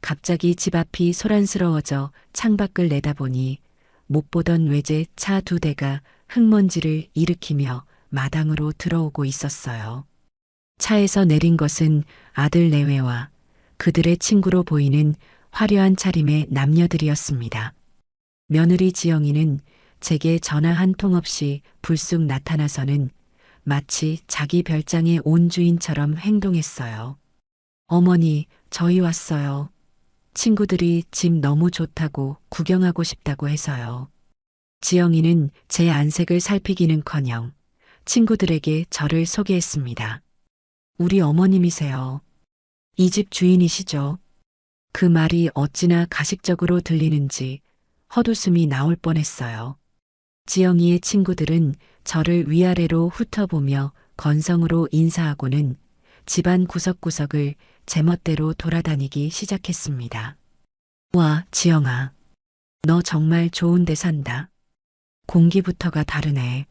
갑자기 집 앞이 소란스러워져 창밖을 내다보니 못 보던 외제 차 2대가 흙먼지를 일으키며 마당으로 들어오고 있었어요. 차에서 내린 것은 아들 내외와 그들의 친구로 보이는 화려한 차림의 남녀들이었습니다. 며느리 지영이는 제게 전화 한 통 없이 불쑥 나타나서는 마치 자기 별장의 온 주인처럼 행동했어요. 어머니, 저희 왔어요. 친구들이 집 너무 좋다고 구경하고 싶다고 해서요. 지영이는 제 안색을 살피기는커녕 친구들에게 저를 소개했습니다. 우리 어머님이세요. 이 집 주인이시죠? 그 말이 어찌나 가식적으로 들리는지 헛웃음이 나올 뻔했어요. 지영이의 친구들은 저를 위아래로 훑어보며 건성으로 인사하고는 집안 구석구석을 제멋대로 돌아다니기 시작했습니다. 와, 지영아. 너 정말 좋은 데 산다. 공기부터가 다르네.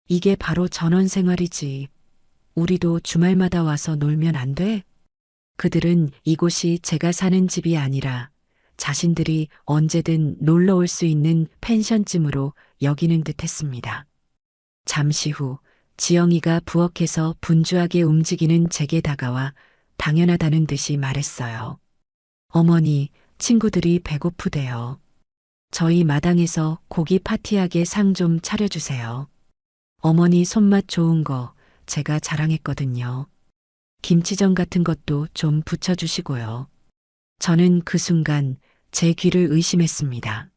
이게 바로 전원생활이지. 우리도 주말마다 와서 놀면 안 돼? 그들은 이곳이 제가 사는 집이 아니라 자신들이 언제든 놀러 올 수 있는 펜션쯤으로 여기는 듯 했습니다. 잠시 후 지영이가 부엌에서 분주하게 움직이는 제게 다가와 당연하다는 듯이 말했어요. 어머니, 친구들이 배고프대요. 저희 마당에서 고기 파티하게 상 좀 차려주세요. 어머니 손맛 좋은 거 제가 자랑했거든요. 김치전 같은 것도 좀 부쳐주시고요. 저는 그 순간 제 귀를 의심했습니다.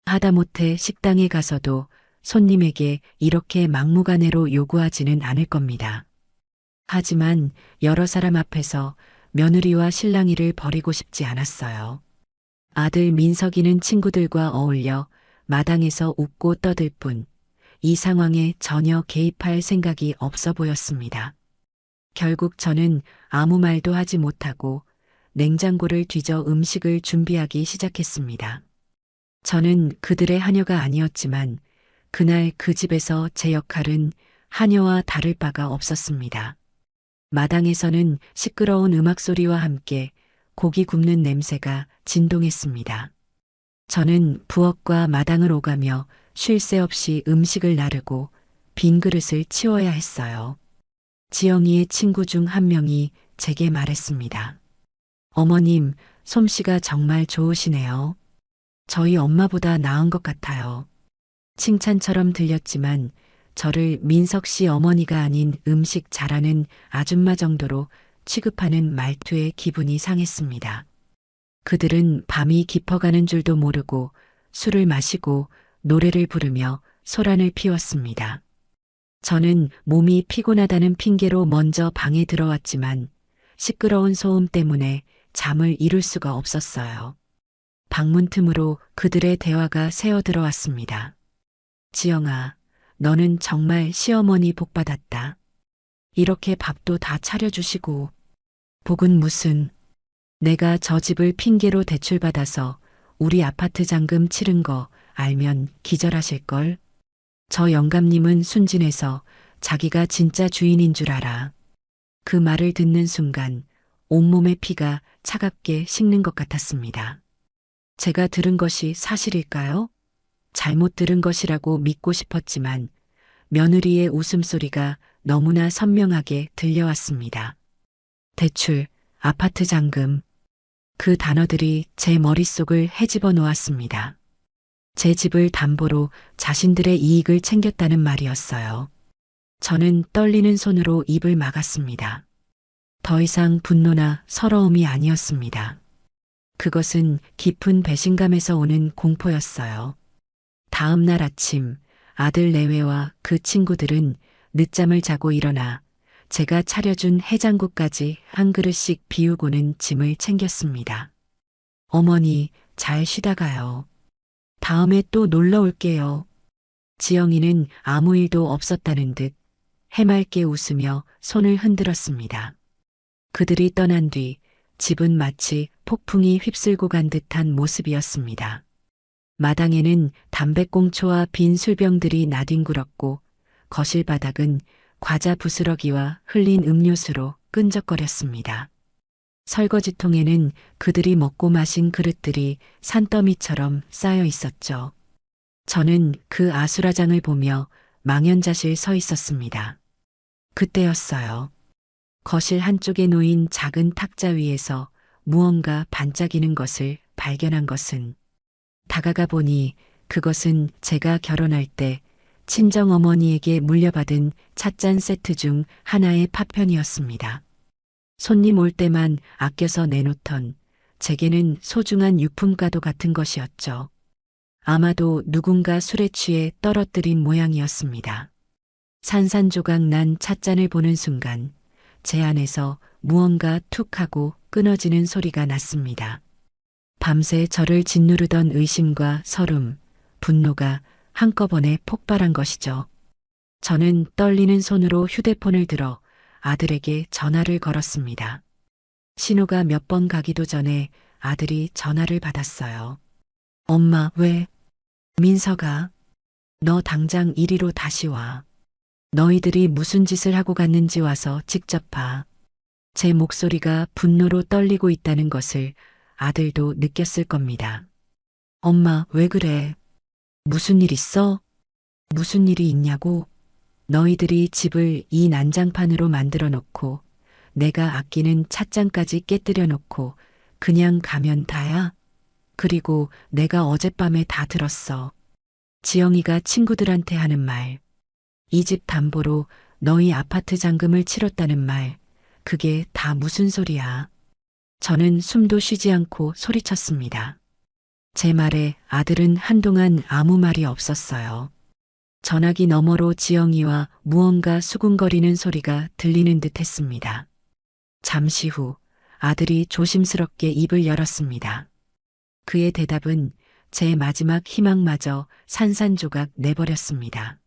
하다못해 식당에 가서도 손님에게 이렇게 막무가내로 요구하지는 않을 겁니다. 하지만 여러 사람 앞에서 며느리와 실랑이를 벌이고 싶지 않았어요. 아들 민석이는 친구들과 어울려 마당에서 웃고 떠들 뿐 이 상황에 전혀 개입할 생각이 없어 보였습니다. 결국 저는 아무 말도 하지 못하고 냉장고를 뒤져 음식을 준비하기 시작했습니다. 저는 그들의 하녀가 아니었지만 그날 그 집에서 제 역할은 하녀와 다를 바가 없었습니다. 마당에서는 시끄러운 음악 소리와 함께 고기 굽는 냄새가 진동했습니다. 저는 부엌과 마당을 오가며 쉴 새 없이 음식을 나르고 빈 그릇을 치워야 했어요. 지영이의 친구 중 한 명이 제게 말했습니다. 어머님, 솜씨가 정말 좋으시네요. 저희 엄마보다 나은 것 같아요. 칭찬처럼 들렸지만 저를 민석 씨 어머니가 아닌 음식 잘하는 아줌마 정도로 취급하는 말투에 기분이 상했습니다. 그들은 밤이 깊어가는 줄도 모르고 술을 마시고 노래를 부르며 소란을 피웠습니다. 저는 몸이 피곤하다는 핑계로 먼저 방에 들어왔지만 시끄러운 소음 때문에 잠을 이룰 수가 없었어요. 방문 틈으로 그들의 대화가 새어 들어왔습니다. 지영아, 너는 정말 시어머니 복 받았다. 이렇게 밥도 다 차려주시고, 복은 무슨, 내가 저 집을 핑계로 대출받아서 우리 아파트 잔금 치른 거 알면 기절하실걸? 저 영감님은 순진해서 자기가 진짜 주인인 줄 알아. 그 말을 듣는 순간 온몸의 피가 차갑게 식는 것 같았습니다. 제가 들은 것이 사실일까요? 잘못 들은 것이라고 믿고 싶었지만 며느리의 웃음소리가 너무나 선명하게 들려왔습니다. 대출, 아파트 잔금. 그 단어들이 제 머릿속을 헤집어 놓았습니다. 제 집을 담보로 자신들의 이익을 챙겼다는 말이었어요. 저는 떨리는 손으로 입을 막았습니다. 더 이상 분노나 서러움이 아니었습니다. 그것은 깊은 배신감에서 오는 공포였어요. 다음 날 아침 아들 내외와 그 친구들은 늦잠을 자고 일어나 제가 차려준 해장국까지 한 그릇씩 비우고는 짐을 챙겼습니다. 어머니, 잘 쉬다 가요. 다음에 또 놀러 올게요. 지영이는 아무 일도 없었다는 듯 해맑게 웃으며 손을 흔들었습니다. 그들이 떠난 뒤 집은 마치 폭풍이 휩쓸고 간 듯한 모습이었습니다. 마당에는 담배꽁초와 빈 술병들이 나뒹굴었고 거실 바닥은 과자 부스러기와 흘린 음료수로 끈적거렸습니다. 설거지통에는 그들이 먹고 마신 그릇들이 산더미처럼 쌓여 있었죠. 저는 그 아수라장을 보며 망연자실 서 있었습니다. 그때였어요. 거실 한쪽에 놓인 작은 탁자 위에서 무언가 반짝이는 것을 발견한 것은 다가가 보니 그것은 제가 결혼할 때 친정어머니에게 물려받은 찻잔 세트 중 하나의 파편이었습니다. 손님 올 때만 아껴서 내놓던 제게는 소중한 유품과도 같은 것이었죠. 아마도 누군가 술에 취해 떨어뜨린 모양이었습니다. 산산조각 난 찻잔을 보는 순간 제 안에서 무언가 툭 하고 끊어지는 소리가 났습니다. 밤새 저를 짓누르던 의심과 서름, 분노가 한꺼번에 폭발한 것이죠. 저는 떨리는 손으로 휴대폰을 들어 아들에게 전화를 걸었습니다. 신호가 몇 번 가기도 전에 아들이 전화를 받았어요. 엄마, 왜? 민서가, 너 당장 이리로 다시 와. 너희들이 무슨 짓을 하고 갔는지 와서 직접 봐. 제 목소리가 분노로 떨리고 있다는 것을 아들도 느꼈을 겁니다. 엄마, 왜 그래? 무슨 일 있어? 무슨 일이 있냐고? 너희들이 집을 이 난장판으로 만들어 놓고 내가 아끼는 찻잔까지 깨뜨려 놓고 그냥 가면 다야? 그리고 내가 어젯밤에 다 들었어. 지영이가 친구들한테 하는 말. 이 집 담보로 너희 아파트 잔금을 치렀다는 말. 그게 다 무슨 소리야? 저는 숨도 쉬지 않고 소리쳤습니다. 제 말에 아들은 한동안 아무 말이 없었어요. 전화기 너머로 지영이와 무언가 수군거리는 소리가 들리는 듯 했습니다. 잠시 후 아들이 조심스럽게 입을 열었습니다. 그의 대답은 제 마지막 희망마저 산산조각 내버렸습니다.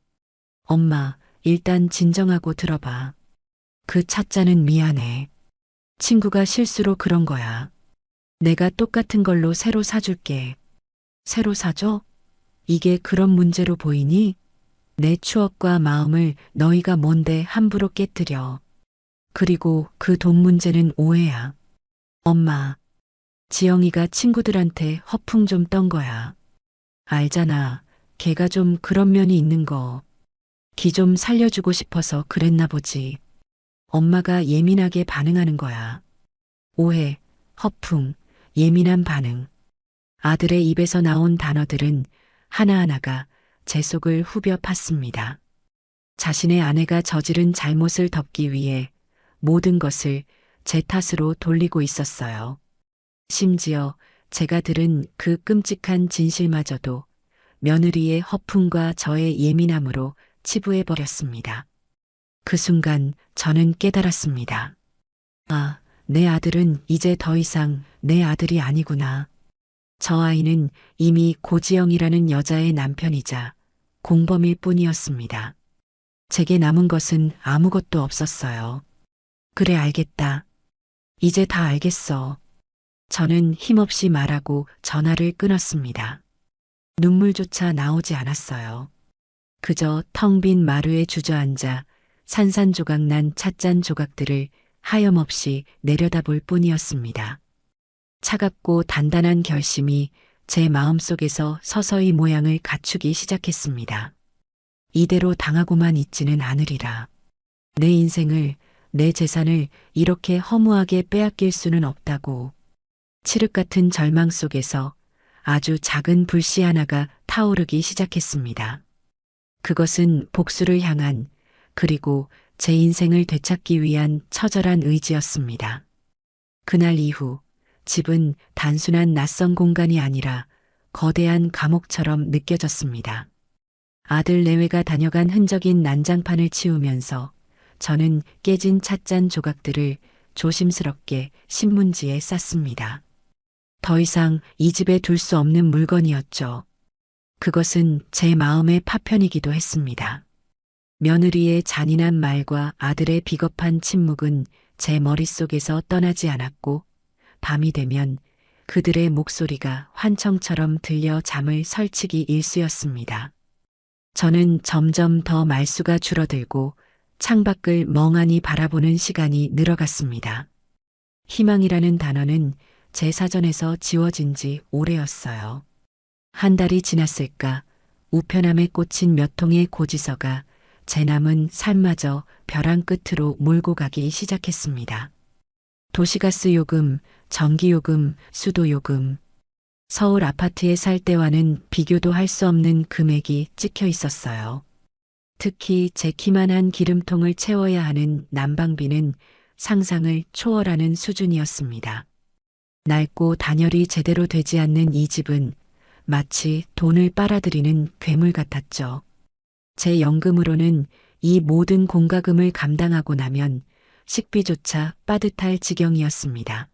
엄마, 일단 진정하고 들어봐. 그 찻잔은 미안해. 친구가 실수로 그런 거야. 내가 똑같은 걸로 새로 사줄게. 새로 사줘? 이게 그런 문제로 보이니? 내 추억과 마음을 너희가 뭔데 함부로 깨뜨려. 그리고 그 돈 문제는 오해야. 엄마, 지영이가 친구들한테 허풍 좀 떤 거야. 알잖아. 걔가 좀 그런 면이 있는 거. 기 좀 살려주고 싶어서 그랬나 보지. 엄마가 예민하게 반응하는 거야. 오해, 허풍, 예민한 반응. 아들의 입에서 나온 단어들은 하나하나가 제 속을 후벼 팠습니다. 자신의 아내가 저지른 잘못을 덮기 위해 모든 것을 제 탓으로 돌리고 있었어요. 심지어 제가 들은 그 끔찍한 진실마저도 며느리의 허풍과 저의 예민함으로 치부해버렸습니다. 그 순간 저는 깨달았습니다. 아, 내 아들은 이제 더 이상 내 아들이 아니구나. 저 아이는 이미 고지영이라는 여자의 남편이자 공범일 뿐이었습니다. 제게 남은 것은 아무것도 없었어요. 그래, 알겠다. 이제 다 알겠어. 저는 힘없이 말하고 전화를 끊었습니다. 눈물조차 나오지 않았어요. 그저 텅 빈 마루에 주저앉아 산산조각난 찻잔 조각들을 하염없이 내려다볼 뿐이었습니다. 차갑고 단단한 결심이 제 마음속에서 서서히 모양을 갖추기 시작했습니다. 이대로 당하고만 있지는 않으리라. 내 인생을, 내 재산을 이렇게 허무하게 빼앗길 수는 없다고. 칠흑 같은 절망 속에서 아주 작은 불씨 하나가 타오르기 시작했습니다. 그것은 복수를 향한, 그리고 제 인생을 되찾기 위한 처절한 의지였습니다. 그날 이후 집은 단순한 낯선 공간이 아니라 거대한 감옥처럼 느껴졌습니다. 아들 내외가 다녀간 흔적인 난장판을 치우면서 저는 깨진 찻잔 조각들을 조심스럽게 신문지에 쌌습니다. 더 이상 이 집에 둘 수 없는 물건이었죠. 그것은 제 마음의 파편이기도 했습니다. 며느리의 잔인한 말과 아들의 비겁한 침묵은 제 머릿속에서 떠나지 않았고, 밤이 되면 그들의 목소리가 환청처럼 들려 잠을 설치기 일쑤였습니다. 저는 점점 더 말수가 줄어들고 창밖을 멍하니 바라보는 시간이 늘어갔습니다. 희망이라는 단어는 제 사전에서 지워진 지 오래였어요. 한 달이 지났을까 우편함에 꽂힌 몇 통의 고지서가 제 남은 삶마저 벼랑 끝으로 몰고 가기 시작했습니다. 도시가스 요금, 전기요금, 수도요금. 서울 아파트에 살 때와는 비교도 할 수 없는 금액이 찍혀 있었어요. 특히 제 키만한 기름통을 채워야 하는 난방비는 상상을 초월하는 수준이었습니다. 낡고 단열이 제대로 되지 않는 이 집은 마치 돈을 빨아들이는 괴물 같았죠. 제 연금으로는 이 모든 공과금을 감당하고 나면 식비조차 빠듯할 지경이었습니다.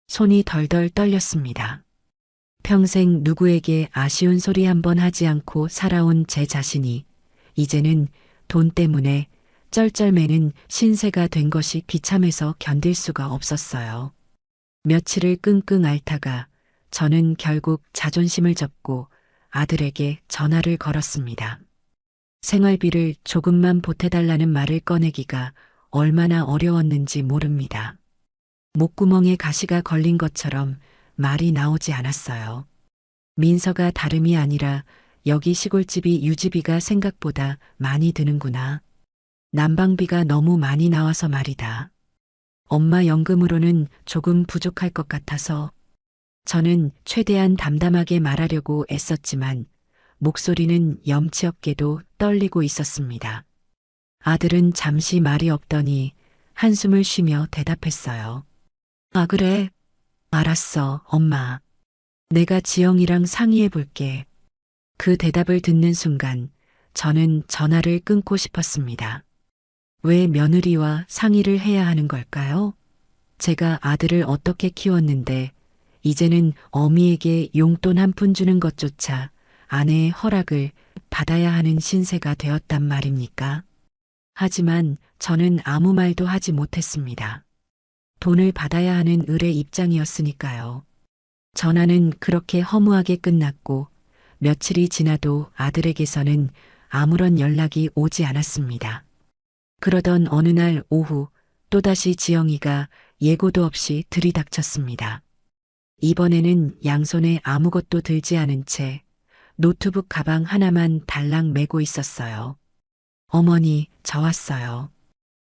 손이 덜덜 떨렸습니다. 평생 누구에게 아쉬운 소리 한 번 하지 않고 살아온 제 자신이 이제는 돈 때문에 쩔쩔매는 신세가 된 것이 비참해서 견딜 수가 없었어요. 며칠을 끙끙 앓다가 저는 결국 자존심을 접고 아들에게 전화를 걸었습니다. 생활비를 조금만 보태달라는 말을 꺼내기가 얼마나 어려웠는지 모릅니다. 목구멍에 가시가 걸린 것처럼 말이 나오지 않았어요. 민서가 다름이 아니라 여기 시골집이 유지비가 생각보다 많이 드는구나. 난방비가 너무 많이 나와서 말이다. 엄마 연금으로는 조금 부족할 것 같아서. 저는 최대한 담담하게 말하려고 애썼지만 목소리는 염치 없게도 떨리고 있었습니다. 아들은 잠시 말이 없더니 한숨을 쉬며 대답했어요. 아, 그래. 알았어, 엄마. 내가 지영이랑 상의해 볼게. 그 대답을 듣는 순간 저는 전화를 끊고 싶었습니다. 왜 며느리와 상의를 해야 하는 걸까요? 제가 아들을 어떻게 키웠는데 이제는 어미에게 용돈 한 푼 주는 것조차 아내의 허락을 받아야 하는 신세가 되었단 말입니까? 하지만 저는 아무 말도 하지 못했습니다. 돈을 받아야 하는 을의 입장이었으니까요. 전화는 그렇게 허무하게 끝났고 며칠이 지나도 아들에게서는 아무런 연락이 오지 않았습니다. 그러던 어느 날 오후 또다시 지영이가 예고도 없이 들이닥쳤습니다. 이번에는 양손에 아무것도 들지 않은 채 노트북 가방 하나만 달랑 메고 있었어요. 어머니, 저 왔어요.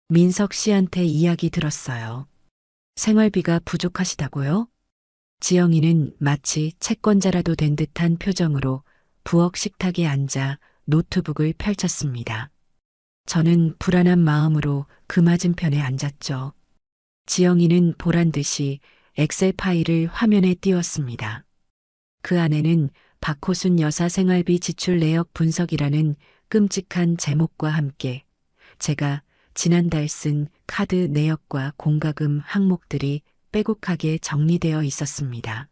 민석 씨한테 이야기 들었어요. 생활비가 부족하시다고요? 지영이는 마치 채권자라도 된 듯한 표정으로 부엌 식탁에 앉아 노트북을 펼쳤습니다. 저는 불안한 마음으로 그 맞은편에 앉았죠. 지영이는 보란 듯이 엑셀 파일을 화면에 띄웠습니다. 그 안에는 박호순 여사 생활비 지출 내역 분석이라는 끔찍한 제목과 함께 제가 지난달 쓴 카드 내역과 공과금 항목들이 빼곡하게 정리되어 있었습니다.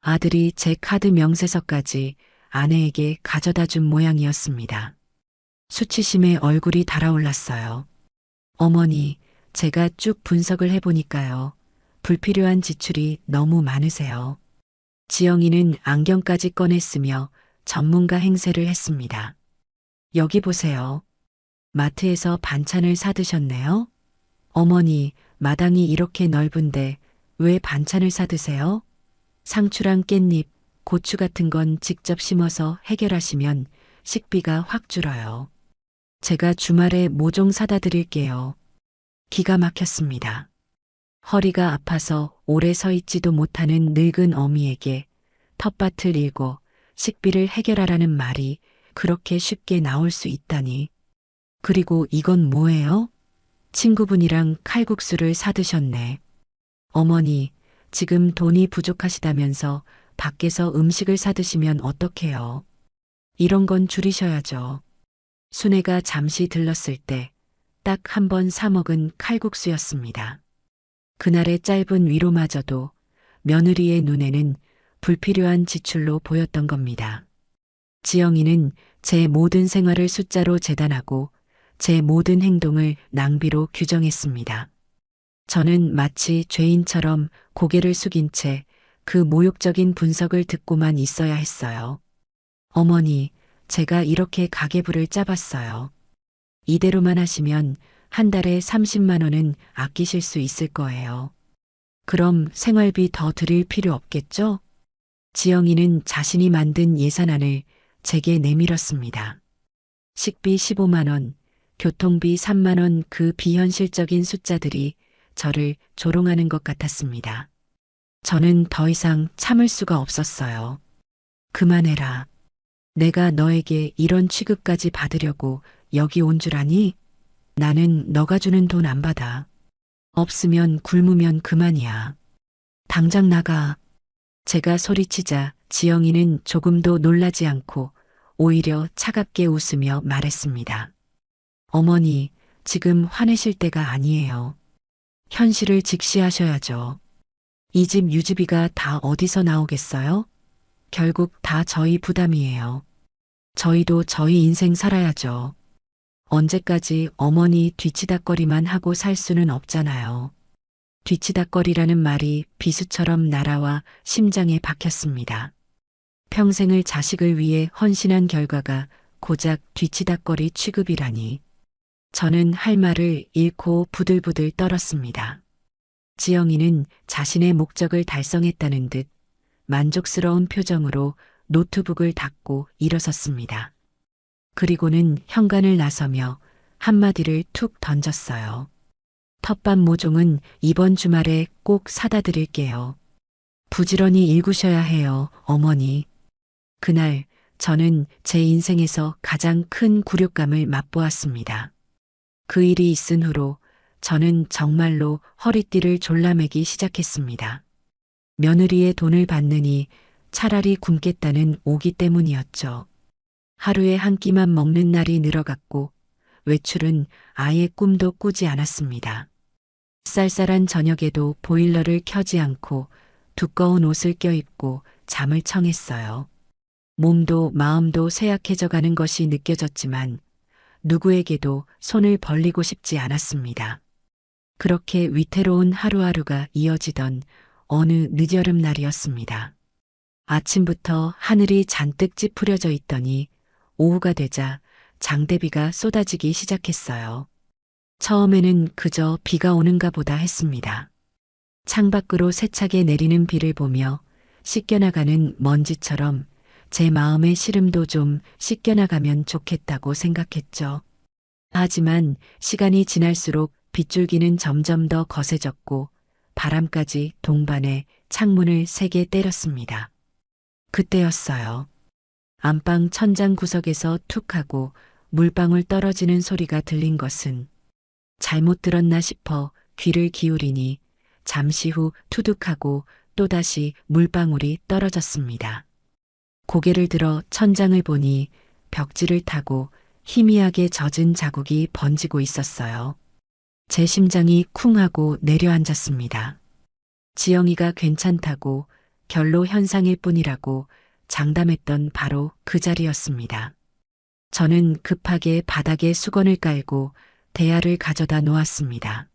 아들이 제 카드 명세서까지 아내에게 가져다 준 모양이었습니다. 수치심에 얼굴이 달아올랐어요. 어머니, 제가 쭉 분석을 해보니까요. 불필요한 지출이 너무 많으세요. 지영이는 안경까지 꺼냈으며 전문가 행세를 했습니다. 여기 보세요. 마트에서 반찬을 사드셨네요? 어머니, 마당이 이렇게 넓은데 왜 반찬을 사드세요? 상추랑 깻잎, 고추 같은 건 직접 심어서 해결하시면 식비가 확 줄어요. 제가 주말에 모종 사다 드릴게요. 기가 막혔습니다. 허리가 아파서 오래 서 있지도 못하는 늙은 어미에게 텃밭을 일고 식비를 해결하라는 말이 그렇게 쉽게 나올 수 있다니. 그리고 이건 뭐예요? 친구분이랑 칼국수를 사드셨네. 어머니, 지금 돈이 부족하시다면서 밖에서 음식을 사드시면 어떡해요? 이런 건 줄이셔야죠. 순애가 잠시 들렀을 때 딱 한 번 사 먹은 칼국수였습니다. 그날의 짧은 위로마저도 며느리의 눈에는 불필요한 지출로 보였던 겁니다. 지영이는 제 모든 생활을 숫자로 재단하고 제 모든 행동을 낭비로 규정했습니다. 저는 마치 죄인처럼 고개를 숙인 채 그 모욕적인 분석을 듣고만 있어야 했어요. 어머니, 제가 이렇게 가계부를 짜봤어요. 이대로만 하시면 한 달에 30만 원은 아끼실 수 있을 거예요. 그럼 생활비 더 드릴 필요 없겠죠? 지영이는 자신이 만든 예산안을 제게 내밀었습니다. 식비 15만 원, 교통비 3만 원, 그 비현실적인 숫자들이 저를 조롱하는 것 같았습니다. 저는 더 이상 참을 수가 없었어요. 그만해라. 내가 너에게 이런 취급까지 받으려고 여기 온 줄 아니? 나는 너가 주는 돈 안 받아. 없으면 굶으면 그만이야. 당장 나가. 제가 소리치자 지영이는 조금도 놀라지 않고 오히려 차갑게 웃으며 말했습니다. 어머니, 지금 화내실 때가 아니에요. 현실을 직시하셔야죠. 이 집 유지비가 다 어디서 나오겠어요? 결국 다 저희 부담이에요. 저희도 저희 인생 살아야죠. 언제까지 어머니 뒤치다꺼리만 하고 살 수는 없잖아요. 뒤치다꺼리라는 말이 비수처럼 날아와 심장에 박혔습니다. 평생을 자식을 위해 헌신한 결과가 고작 뒤치다꺼리 취급이라니. 저는 할 말을 잃고 부들부들 떨었습니다. 지영이는 자신의 목적을 달성했다는 듯 만족스러운 표정으로 노트북을 닫고 일어섰습니다. 그리고는 현관을 나서며 한마디를 툭 던졌어요. 텃밭 모종은 이번 주말에 꼭 사다 드릴게요. 부지런히 일구셔야 해요, 어머니. 그날 저는 제 인생에서 가장 큰 굴욕감을 맛보았습니다. 그 일이 있은 후로 저는 정말로 허리띠를 졸라매기 시작했습니다. 며느리의 돈을 받느니 차라리 굶겠다는 오기 때문이었죠. 하루에 한 끼만 먹는 날이 늘어갔고 외출은 아예 꿈도 꾸지 않았습니다. 쌀쌀한 저녁에도 보일러를 켜지 않고 두꺼운 옷을 껴입고 잠을 청했어요. 몸도 마음도 쇠약해져 가는 것이 느껴졌지만 누구에게도 손을 벌리고 싶지 않았습니다. 그렇게 위태로운 하루하루가 이어지던 어느 늦여름 날이었습니다. 아침부터 하늘이 잔뜩 찌푸려져 있더니 오후가 되자 장대비가 쏟아지기 시작했어요. 처음에는 그저 비가 오는가 보다 했습니다. 창밖으로 세차게 내리는 비를 보며 씻겨나가는 먼지처럼 제 마음의 시름도 좀 씻겨나가면 좋겠다고 생각했죠. 하지만 시간이 지날수록 빗줄기는 점점 더 거세졌고 바람까지 동반해 창문을 세게 때렸습니다. 그때였어요. 안방 천장 구석에서 툭 하고 물방울 떨어지는 소리가 들린 것은 잘못 들었나 싶어 귀를 기울이니 잠시 후 투둑하고 또다시 물방울이 떨어졌습니다. 고개를 들어 천장을 보니 벽지를 타고 희미하게 젖은 자국이 번지고 있었어요. 제 심장이 쿵 하고 내려앉았습니다. 지영이가 괜찮다고 결로 현상일 뿐이라고 장담했던 바로 그 자리였습니다. 저는 급하게 바닥에 수건을 깔고 대야를 가져다 놓았습니다.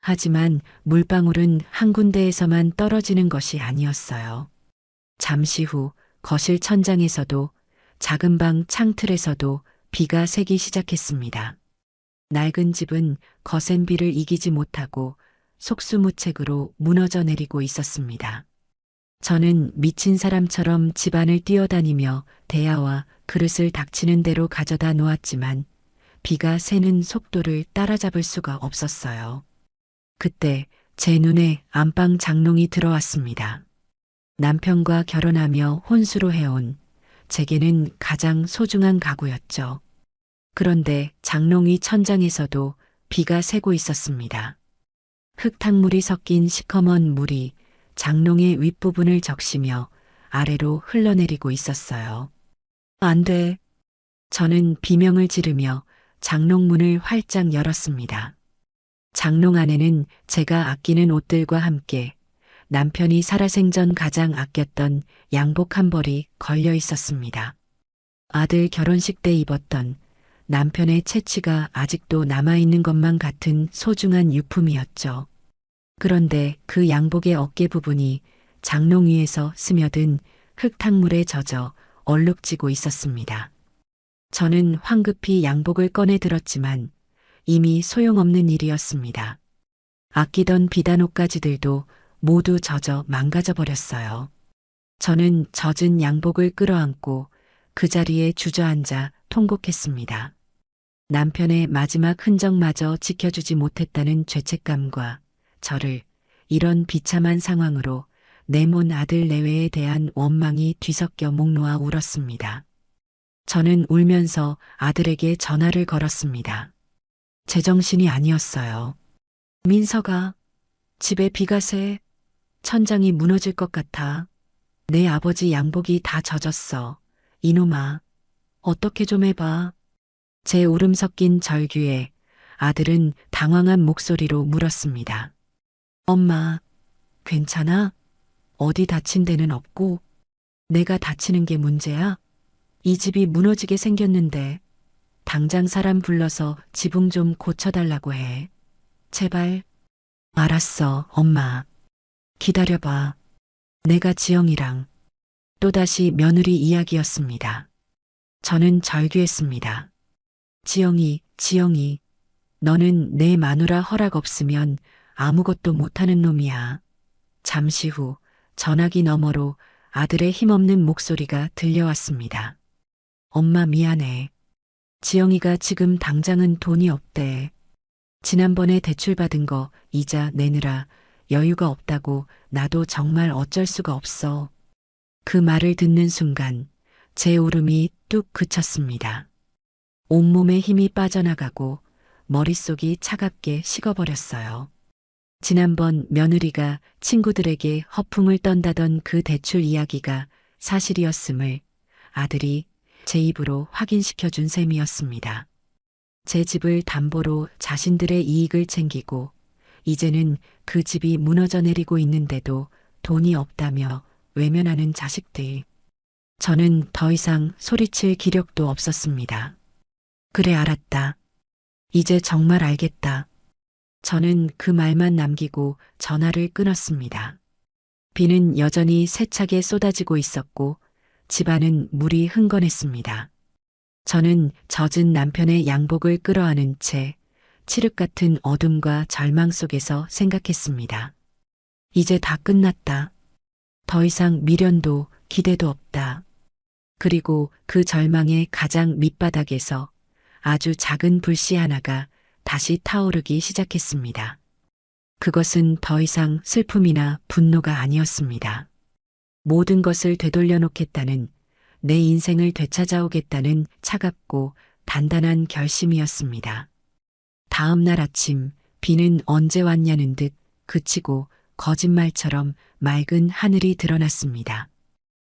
하지만 물방울은 한 군데에서만 떨어지는 것이 아니었어요. 잠시 후 거실 천장에서도 작은 방 창틀에서도 비가 새기 시작했습니다. 낡은 집은 거센 비를 이기지 못하고 속수무책으로 무너져 내리고 있었습니다. 저는 미친 사람처럼 집안을 뛰어다니며 대야와 그릇을 닥치는 대로 가져다 놓았지만 비가 새는 속도를 따라잡을 수가 없었어요. 그때 제 눈에 안방 장롱이 들어왔습니다. 남편과 결혼하며 혼수로 해온 제게는 가장 소중한 가구였죠. 그런데 장롱 위 천장에서도 비가 새고 있었습니다. 흙탕물이 섞인 시커먼 물이 장롱의 윗부분을 적시며 아래로 흘러내리고 있었어요. 안 돼. 저는 비명을 지르며 장롱 문을 활짝 열었습니다. 장롱 안에는 제가 아끼는 옷들과 함께 남편이 살아생전 가장 아꼈던 양복 한 벌이 걸려 있었습니다. 아들 결혼식 때 입었던 남편의 채취가 아직도 남아있는 것만 같은 소중한 유품이었죠. 그런데 그 양복의 어깨 부분이 장롱 위에서 스며든 흙탕물에 젖어 얼룩지고 있었습니다. 저는 황급히 양복을 꺼내 들었지만 이미 소용없는 일이었습니다. 아끼던 비단 옷가지들도 모두 젖어 망가져 버렸어요. 저는 젖은 양복을 끌어안고 그 자리에 주저앉아 통곡했습니다. 남편의 마지막 흔적마저 지켜주지 못했다는 죄책감과 저를 이런 비참한 상황으로 내몬 아들 내외에 대한 원망이 뒤섞여 목 놓아 울었습니다. 저는 울면서 아들에게 전화를 걸었습니다. 제정신이 아니었어요. 민서가 집에 비가 새 천장이 무너질 것 같아. 내 아버지 양복이 다 젖었어. 이놈아, 어떻게 좀 해봐. 제 울음 섞인 절규에 아들은 당황한 목소리로 물었습니다. 엄마, 괜찮아? 어디 다친 데는 없고? 내가 다치는 게 문제야? 이 집이 무너지게 생겼는데 당장 사람 불러서 지붕 좀 고쳐달라고 해. 제발. 알았어, 엄마. 기다려봐. 내가 지영이랑 또다시 며느리 이야기였습니다. 저는 절규했습니다. 지영이, 너는 내 마누라 허락 없으면 아무것도 못하는 놈이야. 잠시 후 전화기 너머로 아들의 힘없는 목소리가 들려왔습니다. 엄마 미안해. 지영이가 지금 당장은 돈이 없대. 지난번에 대출받은 거 이자 내느라 여유가 없다고 나도 정말 어쩔 수가 없어. 그 말을 듣는 순간 제 울음이 뚝 그쳤습니다. 온몸에 힘이 빠져나가고 머릿속이 차갑게 식어버렸어요. 지난번 며느리가 친구들에게 허풍을 떤다던 그 대출 이야기가 사실이었음을 아들이 제 입으로 확인시켜준 셈이었습니다. 제 집을 담보로 자신들의 이익을 챙기고 이제는 그 집이 무너져 내리고 있는데도 돈이 없다며 외면하는 자식들. 저는 더 이상 소리칠 기력도 없었습니다. 그래 알았다. 이제 정말 알겠다. 저는 그 말만 남기고 전화를 끊었습니다. 비는 여전히 세차게 쏟아지고 있었고 집안은 물이 흥건했습니다. 저는 젖은 남편의 양복을 끌어안은 채 칠흑 같은 어둠과 절망 속에서 생각했습니다. 이제 다 끝났다. 더 이상 미련도 기대도 없다. 그리고 그 절망의 가장 밑바닥에서 아주 작은 불씨 하나가 다시 타오르기 시작했습니다. 그것은 더 이상 슬픔이나 분노가 아니었습니다. 모든 것을 되돌려 놓겠다는, 내 인생을 되찾아오겠다는 차갑고 단단한 결심이었습니다. 다음 날 아침, 비는 언제 왔냐는 듯 그치고 거짓말처럼 맑은 하늘이 드러났습니다.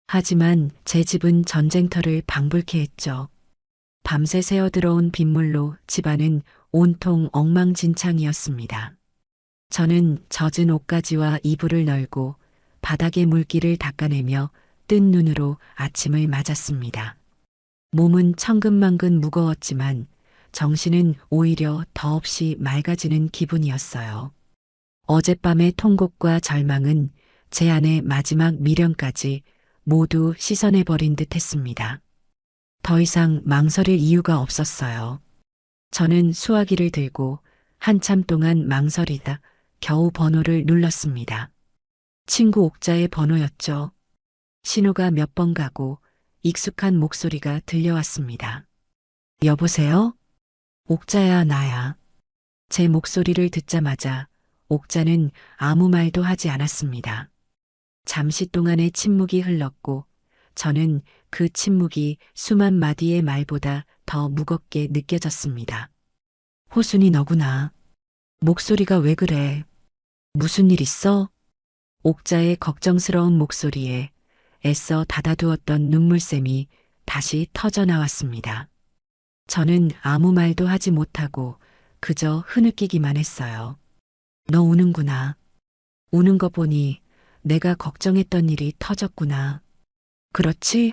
하지만 제 집은 전쟁터를 방불케 했죠. 밤새 새어들어온 빗물로 집안은 온통 엉망진창이었습니다. 저는 젖은 옷가지와 이불을 널고 바닥의 물기를 닦아내며 뜬 눈으로 아침을 맞았습니다. 몸은 천근만근 무거웠지만 정신은 오히려 더없이 맑아지는 기분이었어요. 어젯밤의 통곡과 절망은 제 안의 마지막 미련까지 모두 씻어내버린 듯 했습니다. 더 이상 망설일 이유가 없었어요. 저는 수화기를 들고 한참 동안 망설이다 겨우 번호를 눌렀습니다. 친구 옥자의 번호였죠. 신호가 몇 번 가고 익숙한 목소리가 들려왔습니다. 여보세요? 옥자야, 나야. 제 목소리를 듣자마자 옥자는 아무 말도 하지 않았습니다. 잠시 동안의 침묵이 흘렀고 저는 그 침묵이 수만 마디의 말보다 더 무겁게 느껴졌습니다. 호순이 너구나. 목소리가 왜 그래? 무슨 일 있어? 옥자의 걱정스러운 목소리에 애써 닫아두었던 눈물샘이 다시 터져 나왔습니다. 저는 아무 말도 하지 못하고 그저 흐느끼기만 했어요. 너 우는구나. 우는 거 보니 내가 걱정했던 일이 터졌구나. 그렇지?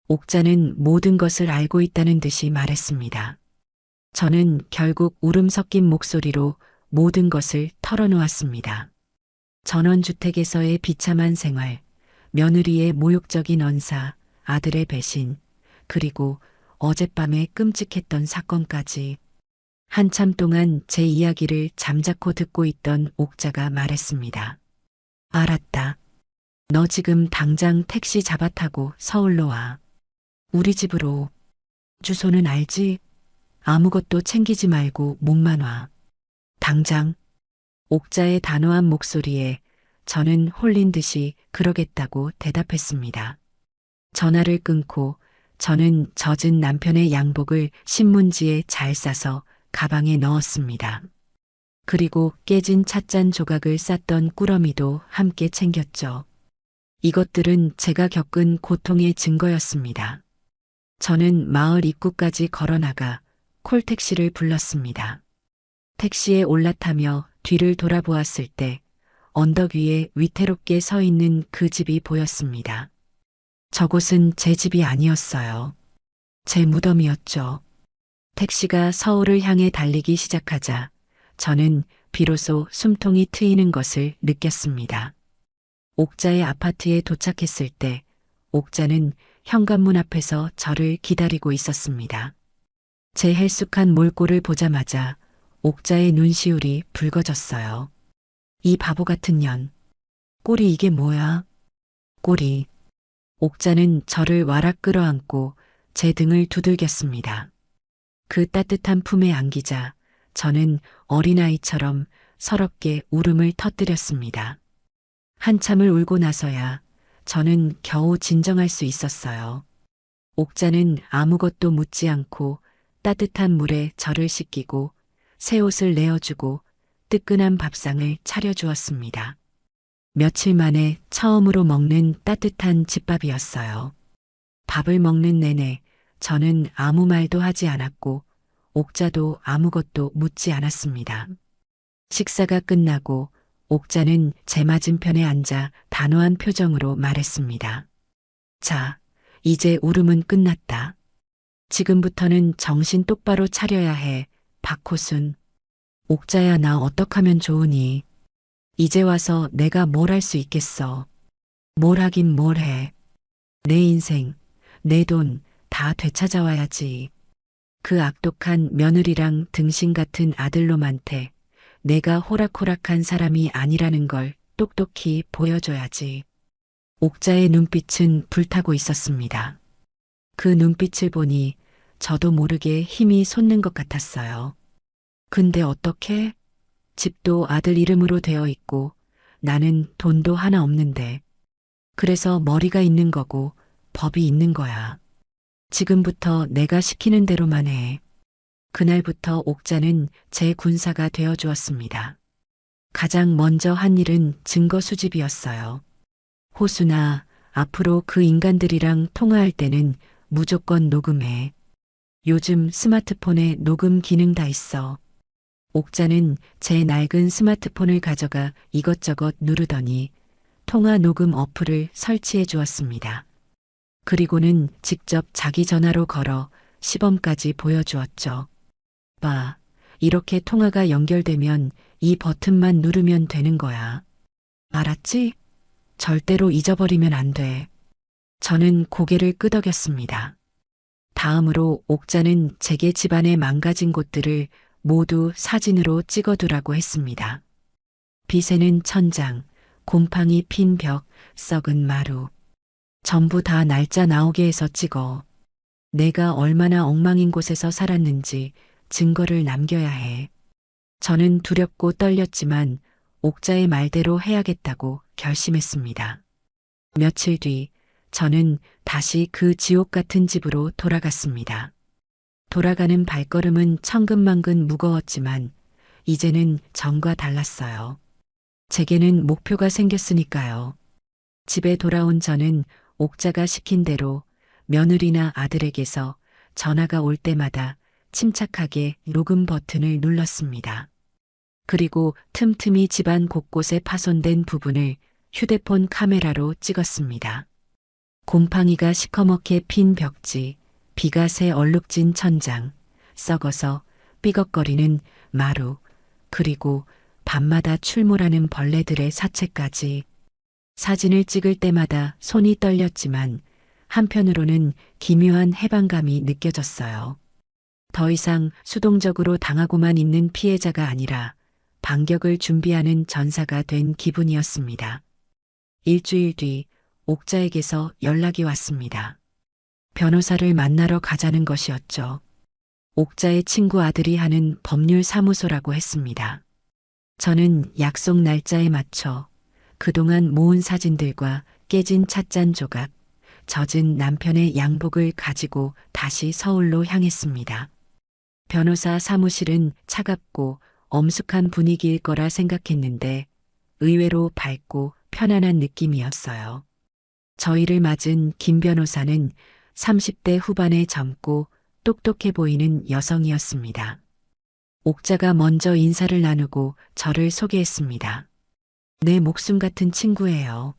옥자는 모든 것을 알고 있다는 듯이 말했습니다. 저는 결국 울음 섞인 목소리로 모든 것을 털어놓았습니다. 전원주택에서의 비참한 생활, 며느리의 모욕적인 언사, 아들의 배신, 그리고 어젯밤에 끔찍했던 사건까지. 한참 동안 제 이야기를 잠자코 듣고 있던 옥자가 말했습니다. 알았다. 너 지금 당장 택시 잡아 타고 서울로 와. 우리 집으로. 주소는 알지? 아무것도 챙기지 말고 몸만 와. 당장. 옥자의 단호한 목소리에 저는 홀린 듯이 그러겠다고 대답했습니다. 전화를 끊고 저는 젖은 남편의 양복을 신문지에 잘 싸서 가방에 넣었습니다. 그리고 깨진 찻잔 조각을 쌌던 꾸러미도 함께 챙겼죠. 이것들은 제가 겪은 고통의 증거였습니다. 저는 마을 입구까지 걸어나가 콜택시를 불렀습니다. 택시에 올라타며 뒤를 돌아보았을 때 언덕 위에 위태롭게 서 있는 그 집이 보였습니다. 저곳은 제 집이 아니었어요. 제 무덤이었죠. 택시가 서울을 향해 달리기 시작하자 저는 비로소 숨통이 트이는 것을 느꼈습니다. 옥자의 아파트에 도착했을 때 옥자는 현관문 앞에서 저를 기다리고 있었습니다. 제 헬쑥한 몰골을 보자마자 옥자의 눈시울이 붉어졌어요. 이 바보 같은 년. 꼴이 이게 뭐야? 꼴이. 옥자는 저를 와락 끌어안고 제 등을 두들겼습니다. 그 따뜻한 품에 안기자 저는 어린아이처럼 서럽게 울음을 터뜨렸습니다. 한참을 울고 나서야 저는 겨우 진정할 수 있었어요. 옥자는 아무것도 묻지 않고 따뜻한 물에 저를 씻기고 새 옷을 내어주고 뜨끈한 밥상을 차려주었습니다. 며칠 만에 처음으로 먹는 따뜻한 집밥이었어요. 밥을 먹는 내내 저는 아무 말도 하지 않았고 옥자도 아무것도 묻지 않았습니다. 식사가 끝나고 옥자는 제 맞은편에 앉아 단호한 표정으로 말했습니다. 자, 이제 울음은 끝났다. 지금부터는 정신 똑바로 차려야 해, 박호순. 옥자야, 나 어떡하면 좋으니? 이제 와서 내가 뭘 할 수 있겠어. 뭘 하긴 뭘 해. 내 인생, 내 돈 다 되찾아와야지. 그 악독한 며느리랑 등신 같은 아들놈한테 내가 호락호락한 사람이 아니라는 걸 똑똑히 보여줘야지. 옥자의 눈빛은 불타고 있었습니다. 그 눈빛을 보니 저도 모르게 힘이 솟는 것 같았어요. 근데 어떻게? 집도 아들 이름으로 되어 있고 나는 돈도 하나 없는데. 그래서 머리가 있는 거고 법이 있는 거야. 지금부터 내가 시키는 대로만 해. 그날부터 옥자는 제 군사가 되어 주었습니다. 가장 먼저 한 일은 증거 수집이었어요. 호수나 앞으로 그 인간들이랑 통화할 때는 무조건 녹음해. 요즘 스마트폰에 녹음 기능 다 있어. 옥자는 제 낡은 스마트폰을 가져가 이것저것 누르더니 통화 녹음 어플을 설치해 주었습니다. 그리고는 직접 자기 전화로 걸어 시범까지 보여주었죠. 봐, 이렇게 통화가 연결되면 이 버튼만 누르면 되는 거야. 알았지? 절대로 잊어버리면 안 돼. 저는 고개를 끄덕였습니다. 다음으로 옥자는 제게 집안의 망가진 곳들을 모두 사진으로 찍어두라고 했습니다. 빗새는 천장, 곰팡이 핀 벽, 썩은 마루. 전부 다 날짜 나오게 해서 찍어. 내가 얼마나 엉망인 곳에서 살았는지 증거를 남겨야 해. 저는 두렵고 떨렸지만 옥자의 말대로 해야겠다고 결심했습니다. 며칠 뒤 저는 다시 그 지옥 같은 집으로 돌아갔습니다. 돌아가는 발걸음은 천근만근 무거웠지만 이제는 전과 달랐어요. 제게는 목표가 생겼으니까요. 집에 돌아온 저는 옥자가 시킨 대로 며느리나 아들에게서 전화가 올 때마다 침착하게 녹음 버튼을 눌렀습니다. 그리고 틈틈이 집안 곳곳에 파손된 부분을 휴대폰 카메라로 찍었습니다. 곰팡이가 시커멓게 핀 벽지, 비가 새 얼룩진 천장, 썩어서 삐걱거리는 마루, 그리고 밤마다 출몰하는 벌레들의 사체까지. 사진을 찍을 때마다 손이 떨렸지만 한편으로는 기묘한 해방감이 느껴졌어요. 더 이상 수동적으로 당하고만 있는 피해자가 아니라 반격을 준비하는 전사가 된 기분이었습니다. 일주일 뒤 옥자에게서 연락이 왔습니다. 변호사를 만나러 가자는 것이었죠. 옥자의 친구 아들이 하는 법률사무소라고 했습니다. 저는 약속 날짜에 맞춰 그동안 모은 사진들과 깨진 찻잔 조각, 젖은 남편의 양복을 가지고 다시 서울로 향했습니다. 변호사 사무실은 차갑고 엄숙한 분위기일 거라 생각했는데 의외로 밝고 편안한 느낌이었어요. 저희를 맞은 김 변호사는 30대 후반의 젊고 똑똑해 보이는 여성이었습니다. 옥자가 먼저 인사를 나누고 저를 소개했습니다. 내 목숨 같은 친구예요.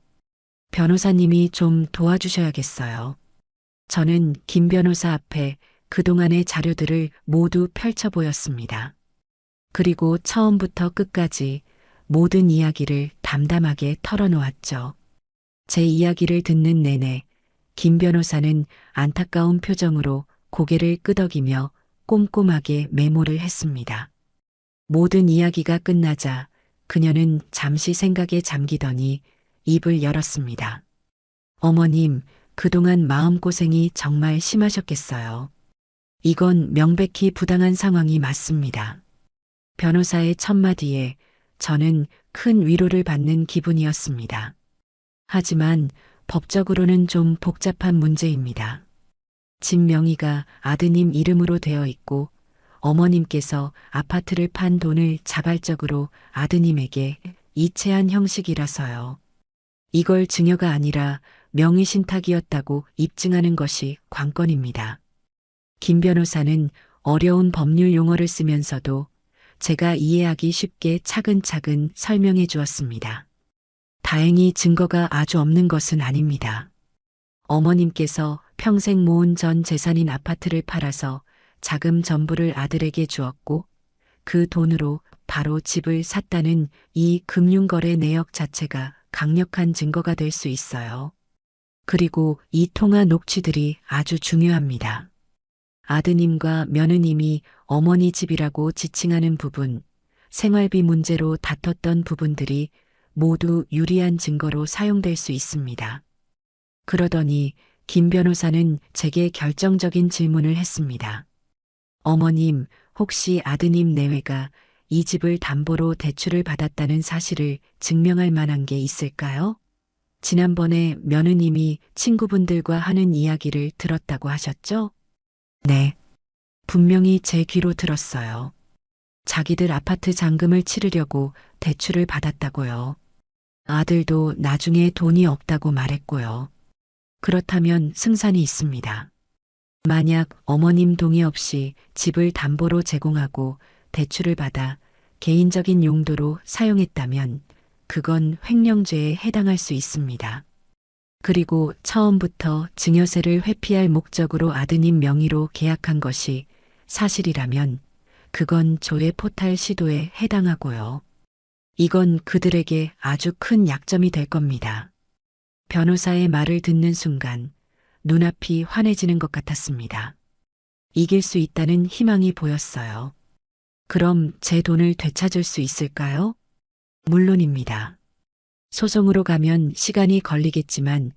변호사님이 좀 도와주셔야겠어요. 저는 김 변호사 앞에 그동안의 자료들을 모두 펼쳐 보였습니다. 그리고 처음부터 끝까지 모든 이야기를 담담하게 털어놓았죠. 제 이야기를 듣는 내내 김 변호사는 안타까운 표정으로 고개를 끄덕이며 꼼꼼하게 메모를 했습니다. 모든 이야기가 끝나자 그녀는 잠시 생각에 잠기더니 입을 열었습니다. 어머님, 그동안 마음고생이 정말 심하셨겠어요. 이건 명백히 부당한 상황이 맞습니다. 변호사의 첫마디에 저는 큰 위로를 받는 기분이었습니다. 하지만 법적으로는 좀 복잡한 문제입니다. 집 명의가 아드님 이름으로 되어 있고 어머님께서 아파트를 판 돈을 자발적으로 아드님에게 이체한 형식이라서요. 이걸 증여가 아니라 명의신탁이었다고 입증하는 것이 관건입니다. 김 변호사는 어려운 법률 용어를 쓰면서도 제가 이해하기 쉽게 차근차근 설명해 주었습니다. 다행히 증거가 아주 없는 것은 아닙니다. 어머님께서 평생 모은 전 재산인 아파트를 팔아서 자금 전부를 아들에게 주었고 그 돈으로 바로 집을 샀다는 이 금융거래 내역 자체가 강력한 증거가 될 수 있어요. 그리고 이 통화 녹취들이 아주 중요합니다. 아드님과 며느님이 어머니 집이라고 지칭하는 부분, 생활비 문제로 다퉜던 부분들이 모두 유리한 증거로 사용될 수 있습니다. 그러더니 김 변호사는 제게 결정적인 질문을 했습니다. 어머님, 혹시 아드님 내외가 이 집을 담보로 대출을 받았다는 사실을 증명할 만한 게 있을까요? 지난번에 며느님이 친구분들과 하는 이야기를 들었다고 하셨죠? 네, 분명히 제 귀로 들었어요. 자기들 아파트 잔금을 치르려고 대출을 받았다고요. 아들도 나중에 돈이 없다고 말했고요. 그렇다면 승산이 있습니다. 만약 어머님 동의 없이 집을 담보로 제공하고 대출을 받아 개인적인 용도로 사용했다면 그건 횡령죄에 해당할 수 있습니다. 그리고 처음부터 증여세를 회피할 목적으로 아드님 명의로 계약한 것이 사실이라면 그건 조회 포탈 시도에 해당하고요. 이건 그들에게 아주 큰 약점이 될 겁니다. 변호사의 말을 듣는 순간 눈앞이 환해지는 것 같았습니다. 이길 수 있다는 희망이 보였어요. 그럼 제 돈을 되찾을 수 있을까요? 물론입니다. 소송으로 가면 시간이 걸리겠지만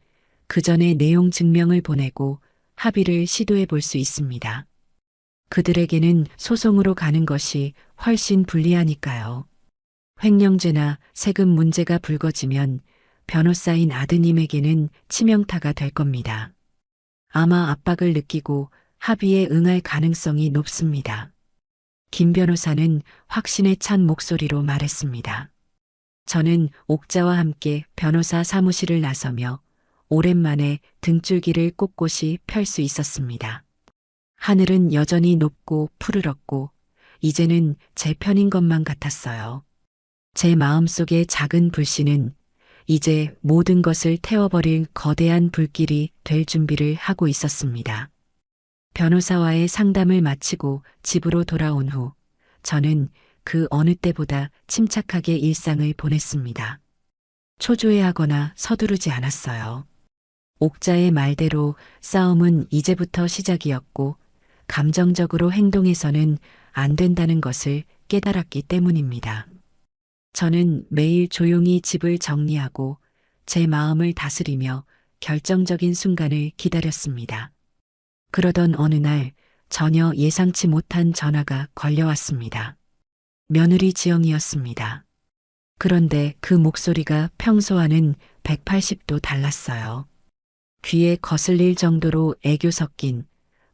그 전에 내용 증명을 보내고 합의를 시도해 볼 수 있습니다. 그들에게는 소송으로 가는 것이 훨씬 불리하니까요. 횡령죄나 세금 문제가 불거지면 변호사인 아드님에게는 치명타가 될 겁니다. 아마 압박을 느끼고 합의에 응할 가능성이 높습니다. 김 변호사는 확신에 찬 목소리로 말했습니다. 저는 옥자와 함께 변호사 사무실을 나서며 오랜만에 등줄기를 꼿꼿이 펼 수 있었습니다. 하늘은 여전히 높고 푸르렀고 이제는 제 편인 것만 같았어요. 제 마음속의 작은 불씨는 이제 모든 것을 태워버릴 거대한 불길이 될 준비를 하고 있었습니다. 변호사와의 상담을 마치고 집으로 돌아온 후 저는 그 어느 때보다 침착하게 일상을 보냈습니다. 초조해하거나 서두르지 않았어요. 옥자의 말대로 싸움은 이제부터 시작이었고 감정적으로 행동해서는 안 된다는 것을 깨달았기 때문입니다. 저는 매일 조용히 집을 정리하고 제 마음을 다스리며 결정적인 순간을 기다렸습니다. 그러던 어느 날 전혀 예상치 못한 전화가 걸려왔습니다. 며느리 지영이었습니다. 그런데 그 목소리가 평소와는 180도 달랐어요. 귀에 거슬릴 정도로 애교 섞인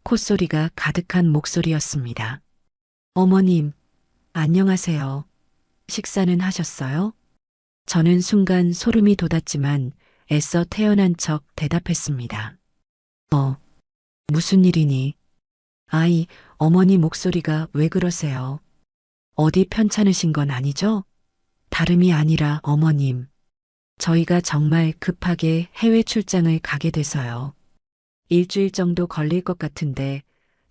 콧소리가 가득한 목소리였습니다. 어머님, 안녕하세요. 식사는 하셨어요? 저는 순간 소름이 돋았지만 애써 태어난 척 대답했습니다. 무슨 일이니? 아이, 어머니 목소리가 왜 그러세요? 어디 편찮으신 건 아니죠? 다름이 아니라 어머님. 저희가 정말 급하게 해외 출장을 가게 돼서요. 일주일 정도 걸릴 것 같은데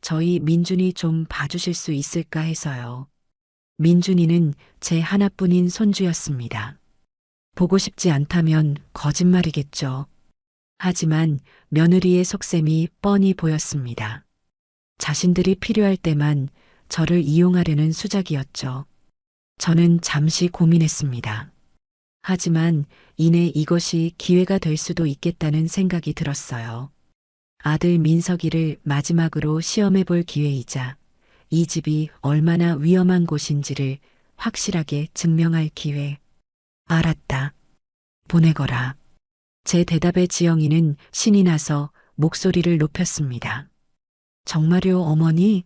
저희 민준이 좀 봐주실 수 있을까 해서요. 민준이는 제 하나뿐인 손주였습니다. 보고 싶지 않다면 거짓말이겠죠. 하지만 며느리의 속셈이 뻔히 보였습니다. 자신들이 필요할 때만 저를 이용하려는 수작이었죠. 저는 잠시 고민했습니다. 하지만 이내 이것이 기회가 될 수도 있겠다는 생각이 들었어요. 아들 민석이를 마지막으로 시험해 볼 기회이자 이 집이 얼마나 위험한 곳인지를 확실하게 증명할 기회. 알았다. 보내거라. 제 대답에 지영이는 신이 나서 목소리를 높였습니다. 정말요, 어머니?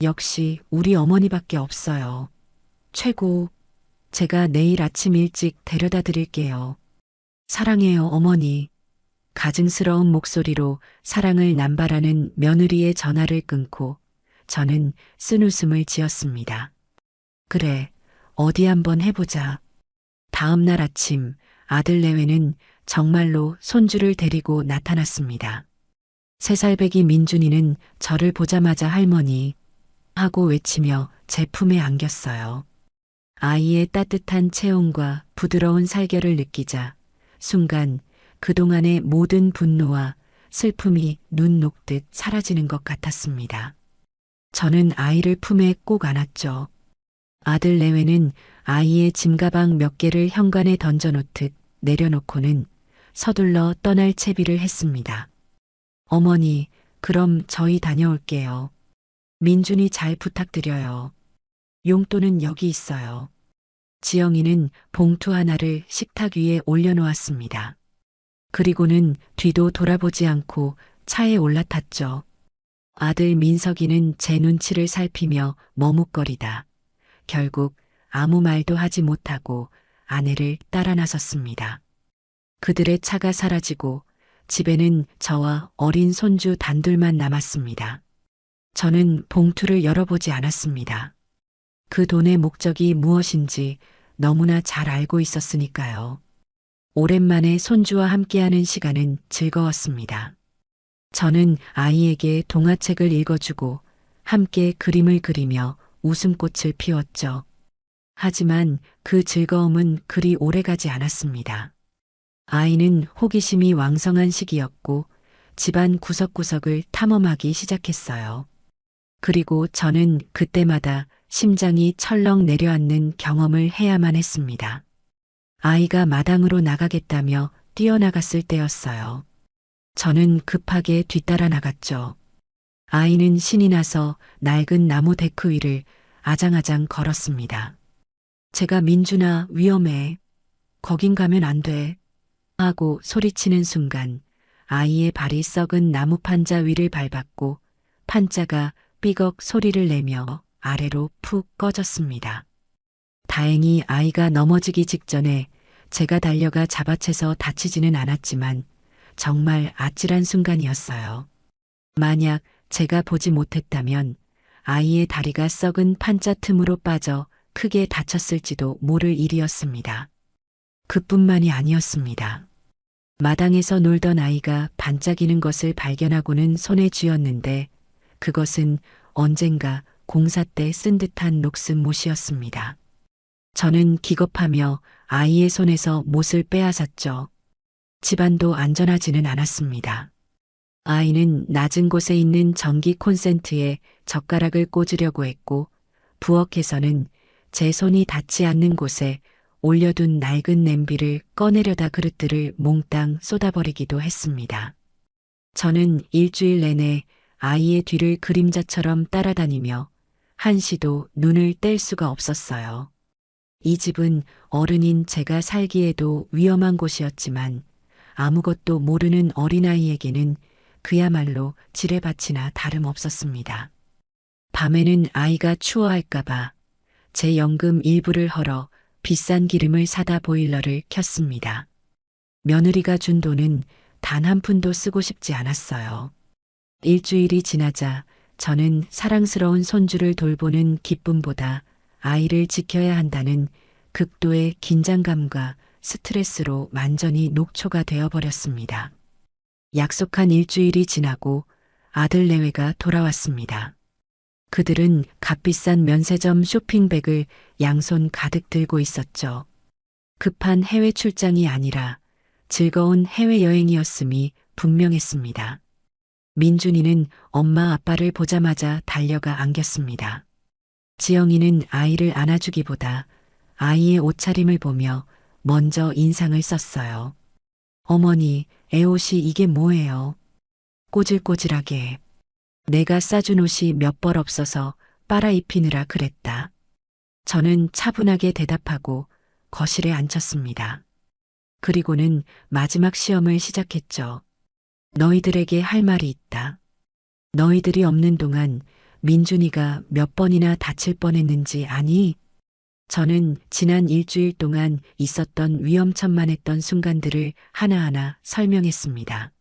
역시 우리 어머니밖에 없어요. 최고. 제가 내일 아침 일찍 데려다 드릴게요. 사랑해요, 어머니. 가증스러운 목소리로 사랑을 남발하는 며느리의 전화를 끊고 저는 쓴웃음을 지었습니다. 그래, 어디 한번 해보자. 다음 날 아침 아들 내외는 정말로 손주를 데리고 나타났습니다. 3살배기 민준이는 저를 보자마자 할머니 하고 외치며 제 품에 안겼어요. 아이의 따뜻한 체온과 부드러운 살결을 느끼자 순간 그동안의 모든 분노와 슬픔이 눈 녹듯 사라지는 것 같았습니다. 저는 아이를 품에 꼭 안았죠. 아들 내외는 아이의 짐가방 몇 개를 현관에 던져놓듯 내려놓고는 서둘러 떠날 채비를 했습니다. 어머니, 그럼 저희 다녀올게요. 민준이 잘 부탁드려요. 용돈은 여기 있어요. 지영이는 봉투 하나를 식탁 위에 올려놓았습니다. 그리고는 뒤도 돌아보지 않고 차에 올라탔죠. 아들 민석이는 제 눈치를 살피며 머뭇거리다 결국 아무 말도 하지 못하고 아내를 따라 나섰습니다. 그들의 차가 사라지고 집에는 저와 어린 손주 단둘만 남았습니다. 저는 봉투를 열어보지 않았습니다. 그 돈의 목적이 무엇인지 너무나 잘 알고 있었으니까요. 오랜만에 손주와 함께하는 시간은 즐거웠습니다. 저는 아이에게 동화책을 읽어주고 함께 그림을 그리며 웃음꽃을 피웠죠. 하지만 그 즐거움은 그리 오래가지 않았습니다. 아이는 호기심이 왕성한 시기였고 집안 구석구석을 탐험하기 시작했어요. 그리고 저는 그때마다 심장이 철렁 내려앉는 경험을 해야만 했습니다. 아이가 마당으로 나가겠다며 뛰어나갔을 때였어요. 저는 급하게 뒤따라 나갔죠. 아이는 신이 나서 낡은 나무 데크 위를 아장아장 걸었습니다. 제가 민준아 위험해. 거긴 가면 안 돼. 하고 소리치는 순간 아이의 발이 썩은 나무 판자 위를 밟았고 판자가 삐걱 소리를 내며 아래로 푹 꺼졌습니다. 다행히 아이가 넘어지기 직전에 제가 달려가 잡아채서 다치지는 않았지만 정말 아찔한 순간이었어요. 만약 제가 보지 못했다면 아이의 다리가 썩은 판자 틈으로 빠져 크게 다쳤을지도 모를 일이었습니다. 그뿐만이 아니었습니다. 마당에서 놀던 아이가 반짝이는 것을 발견하고는 손에 쥐었는데 그것은 언젠가 공사 때 쓴 듯한 녹슨 못이었습니다. 저는 기겁하며 아이의 손에서 못을 빼앗았죠. 집안도 안전하지는 않았습니다. 아이는 낮은 곳에 있는 전기 콘센트에 젓가락을 꽂으려고 했고 부엌에서는 제 손이 닿지 않는 곳에 올려둔 낡은 냄비를 꺼내려다 그릇들을 몽땅 쏟아버리기도 했습니다. 저는 일주일 내내 아이의 뒤를 그림자처럼 따라다니며 한시도 눈을 뗄 수가 없었어요. 이 집은 어른인 제가 살기에도 위험한 곳이었지만 아무것도 모르는 어린아이에게는 그야말로 지뢰밭이나 다름없었습니다. 밤에는 아이가 추워할까봐 제 연금 일부를 헐어 비싼 기름을 사다 보일러를 켰습니다. 며느리가 준 돈은 단 한 푼도 쓰고 싶지 않았어요. 일주일이 지나자 저는 사랑스러운 손주를 돌보는 기쁨보다 아이를 지켜야 한다는 극도의 긴장감과 스트레스로 완전히 녹초가 되어버렸습니다. 약속한 일주일이 지나고 아들 내외가 돌아왔습니다. 그들은 값비싼 면세점 쇼핑백을 양손 가득 들고 있었죠. 급한 해외 출장이 아니라 즐거운 해외여행이었음이 분명했습니다. 민준이는 엄마 아빠를 보자마자 달려가 안겼습니다. 지영이는 아이를 안아주기보다 아이의 옷차림을 보며 먼저 인상을 썼어요. 어머니, 애 옷이 이게 뭐예요? 꼬질꼬질하게. 내가 싸준 옷이 몇 벌 없어서 빨아 입히느라 그랬다. 저는 차분하게 대답하고 거실에 앉혔습니다. 그리고는 마지막 시험을 시작했죠. 너희들에게 할 말이 있다. 너희들이 없는 동안 민준이가 몇 번이나 다칠 뻔했는지 아니? 저는 지난 일주일 동안 있었던 위험천만했던 순간들을 하나하나 설명했습니다.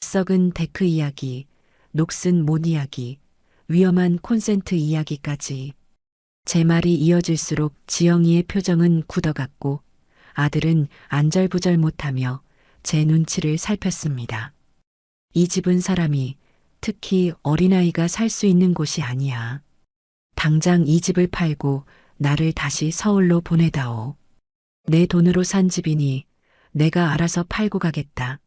썩은 데크 이야기, 녹슨 못 이야기, 위험한 콘센트 이야기까지. 제 말이 이어질수록 지영이의 표정은 굳어갔고 아들은 안절부절 못하며 제 눈치를 살폈습니다. 이 집은 사람이, 특히 어린아이가 살 수 있는 곳이 아니야. 당장 이 집을 팔고 나를 다시 서울로 보내다오. 내 돈으로 산 집이니 내가 알아서 팔고 가겠다.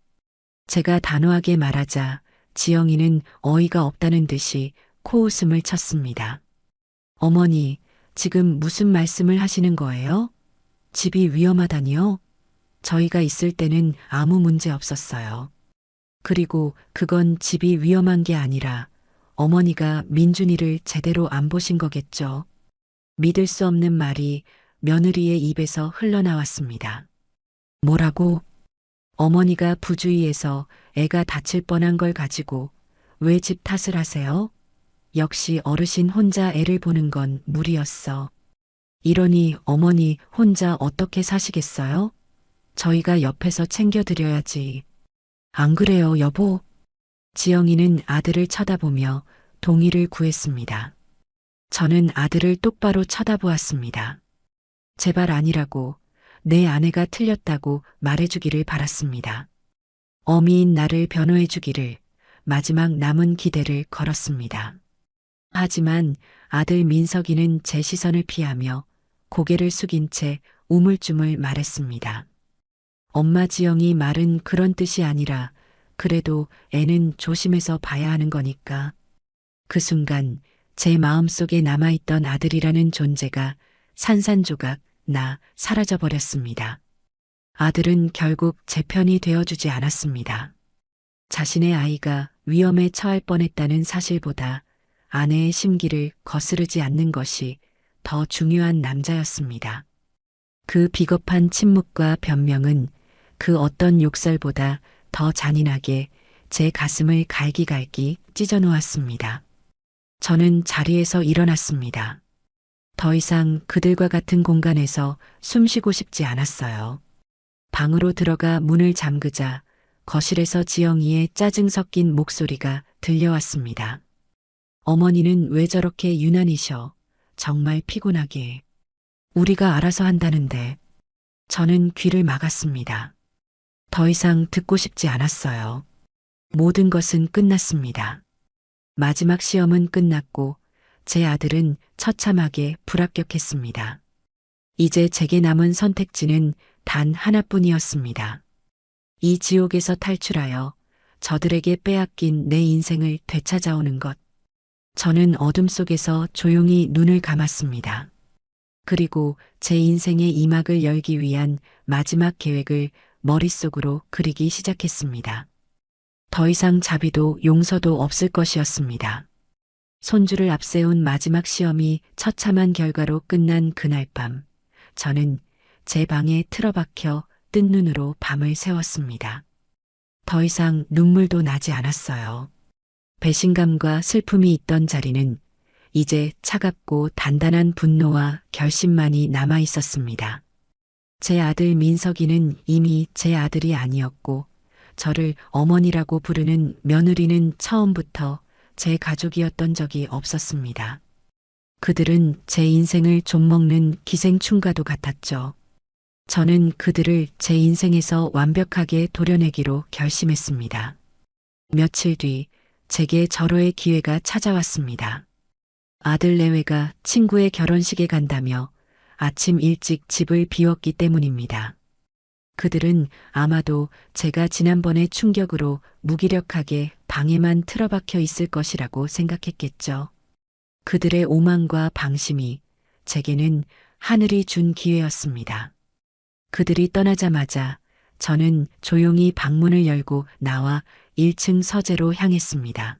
제가 단호하게 말하자 지영이는 어이가 없다는 듯이 코웃음을 쳤습니다. 어머니, 지금 무슨 말씀을 하시는 거예요? 집이 위험하다니요? 저희가 있을 때는 아무 문제 없었어요. 그리고 그건 집이 위험한 게 아니라 어머니가 민준이를 제대로 안 보신 거겠죠. 믿을 수 없는 말이 며느리의 입에서 흘러나왔습니다. 뭐라고? 어머니가 부주의해서 애가 다칠 뻔한 걸 가지고 왜 집 탓을 하세요? 역시 어르신 혼자 애를 보는 건 무리였어. 이러니 어머니 혼자 어떻게 사시겠어요? 저희가 옆에서 챙겨드려야지. 안 그래요, 여보? 지영이는 아들을 쳐다보며 동의를 구했습니다. 저는 아들을 똑바로 쳐다보았습니다. 제발 아니라고, 내 아내가 틀렸다고 말해주기를 바랐습니다. 어미인 나를 변호해주기를 마지막 남은 기대를 걸었습니다. 하지만 아들 민석이는 제 시선을 피하며 고개를 숙인 채 우물쭈물 말했습니다. 엄마, 지영이 말은 그런 뜻이 아니라 그래도 애는 조심해서 봐야 하는 거니까. 그 순간 제 마음속에 남아있던 아들이라는 존재가 산산조각 나 사라져버렸습니다. 아들은 결국 제 편이 되어주지 않았습니다. 자신의 아이가 위험에 처할 뻔했다는 사실보다 아내의 심기를 거스르지 않는 것이 더 중요한 남자였습니다. 그 비겁한 침묵과 변명은 그 어떤 욕설보다 더 잔인하게 제 가슴을 갈기갈기 찢어놓았습니다. 저는 자리에서 일어났습니다. 더 이상 그들과 같은 공간에서 숨쉬고 싶지 않았어요. 방으로 들어가 문을 잠그자 거실에서 지영이의 짜증 섞인 목소리가 들려왔습니다. 어머니는 왜 저렇게 유난히셔? 정말 피곤하게. 우리가 알아서 한다는데. 저는 귀를 막았습니다. 더 이상 듣고 싶지 않았어요. 모든 것은 끝났습니다. 마지막 시험은 끝났고 제 아들은 처참하게 불합격했습니다. 이제 제게 남은 선택지는 단 하나뿐이었습니다. 이 지옥에서 탈출하여 저들에게 빼앗긴 내 인생을 되찾아오는 것. 저는 어둠 속에서 조용히 눈을 감았습니다. 그리고 제 인생의 이막을 열기 위한 마지막 계획을 머릿속으로 그리기 시작했습니다. 더 이상 자비도 용서도 없을 것이었습니다. 손주를 앞세운 마지막 시험이 처참한 결과로 끝난 그날 밤, 저는 제 방에 틀어박혀 뜬 눈으로 밤을 새웠습니다. 더 이상 눈물도 나지 않았어요. 배신감과 슬픔이 있던 자리는 이제 차갑고 단단한 분노와 결심만이 남아 있었습니다. 제 아들 민석이는 이미 제 아들이 아니었고, 저를 어머니라고 부르는 며느리는 처음부터 제 가족이었던 적이 없었습니다. 그들은 제 인생을 좀먹는 기생충과도 같았죠. 저는 그들을 제 인생에서 완벽하게 도려내기로 결심했습니다. 며칠 뒤 제게 절호의 기회가 찾아왔습니다. 아들 내외가 친구의 결혼식에 간다며 아침 일찍 집을 비웠기 때문입니다. 그들은 아마도 제가 지난번의 충격으로 무기력하게 방에만 틀어박혀 있을 것이라고 생각했겠죠. 그들의 오만과 방심이 제게는 하늘이 준 기회였습니다. 그들이 떠나자마자 저는 조용히 방문을 열고 나와 1층 서재로 향했습니다.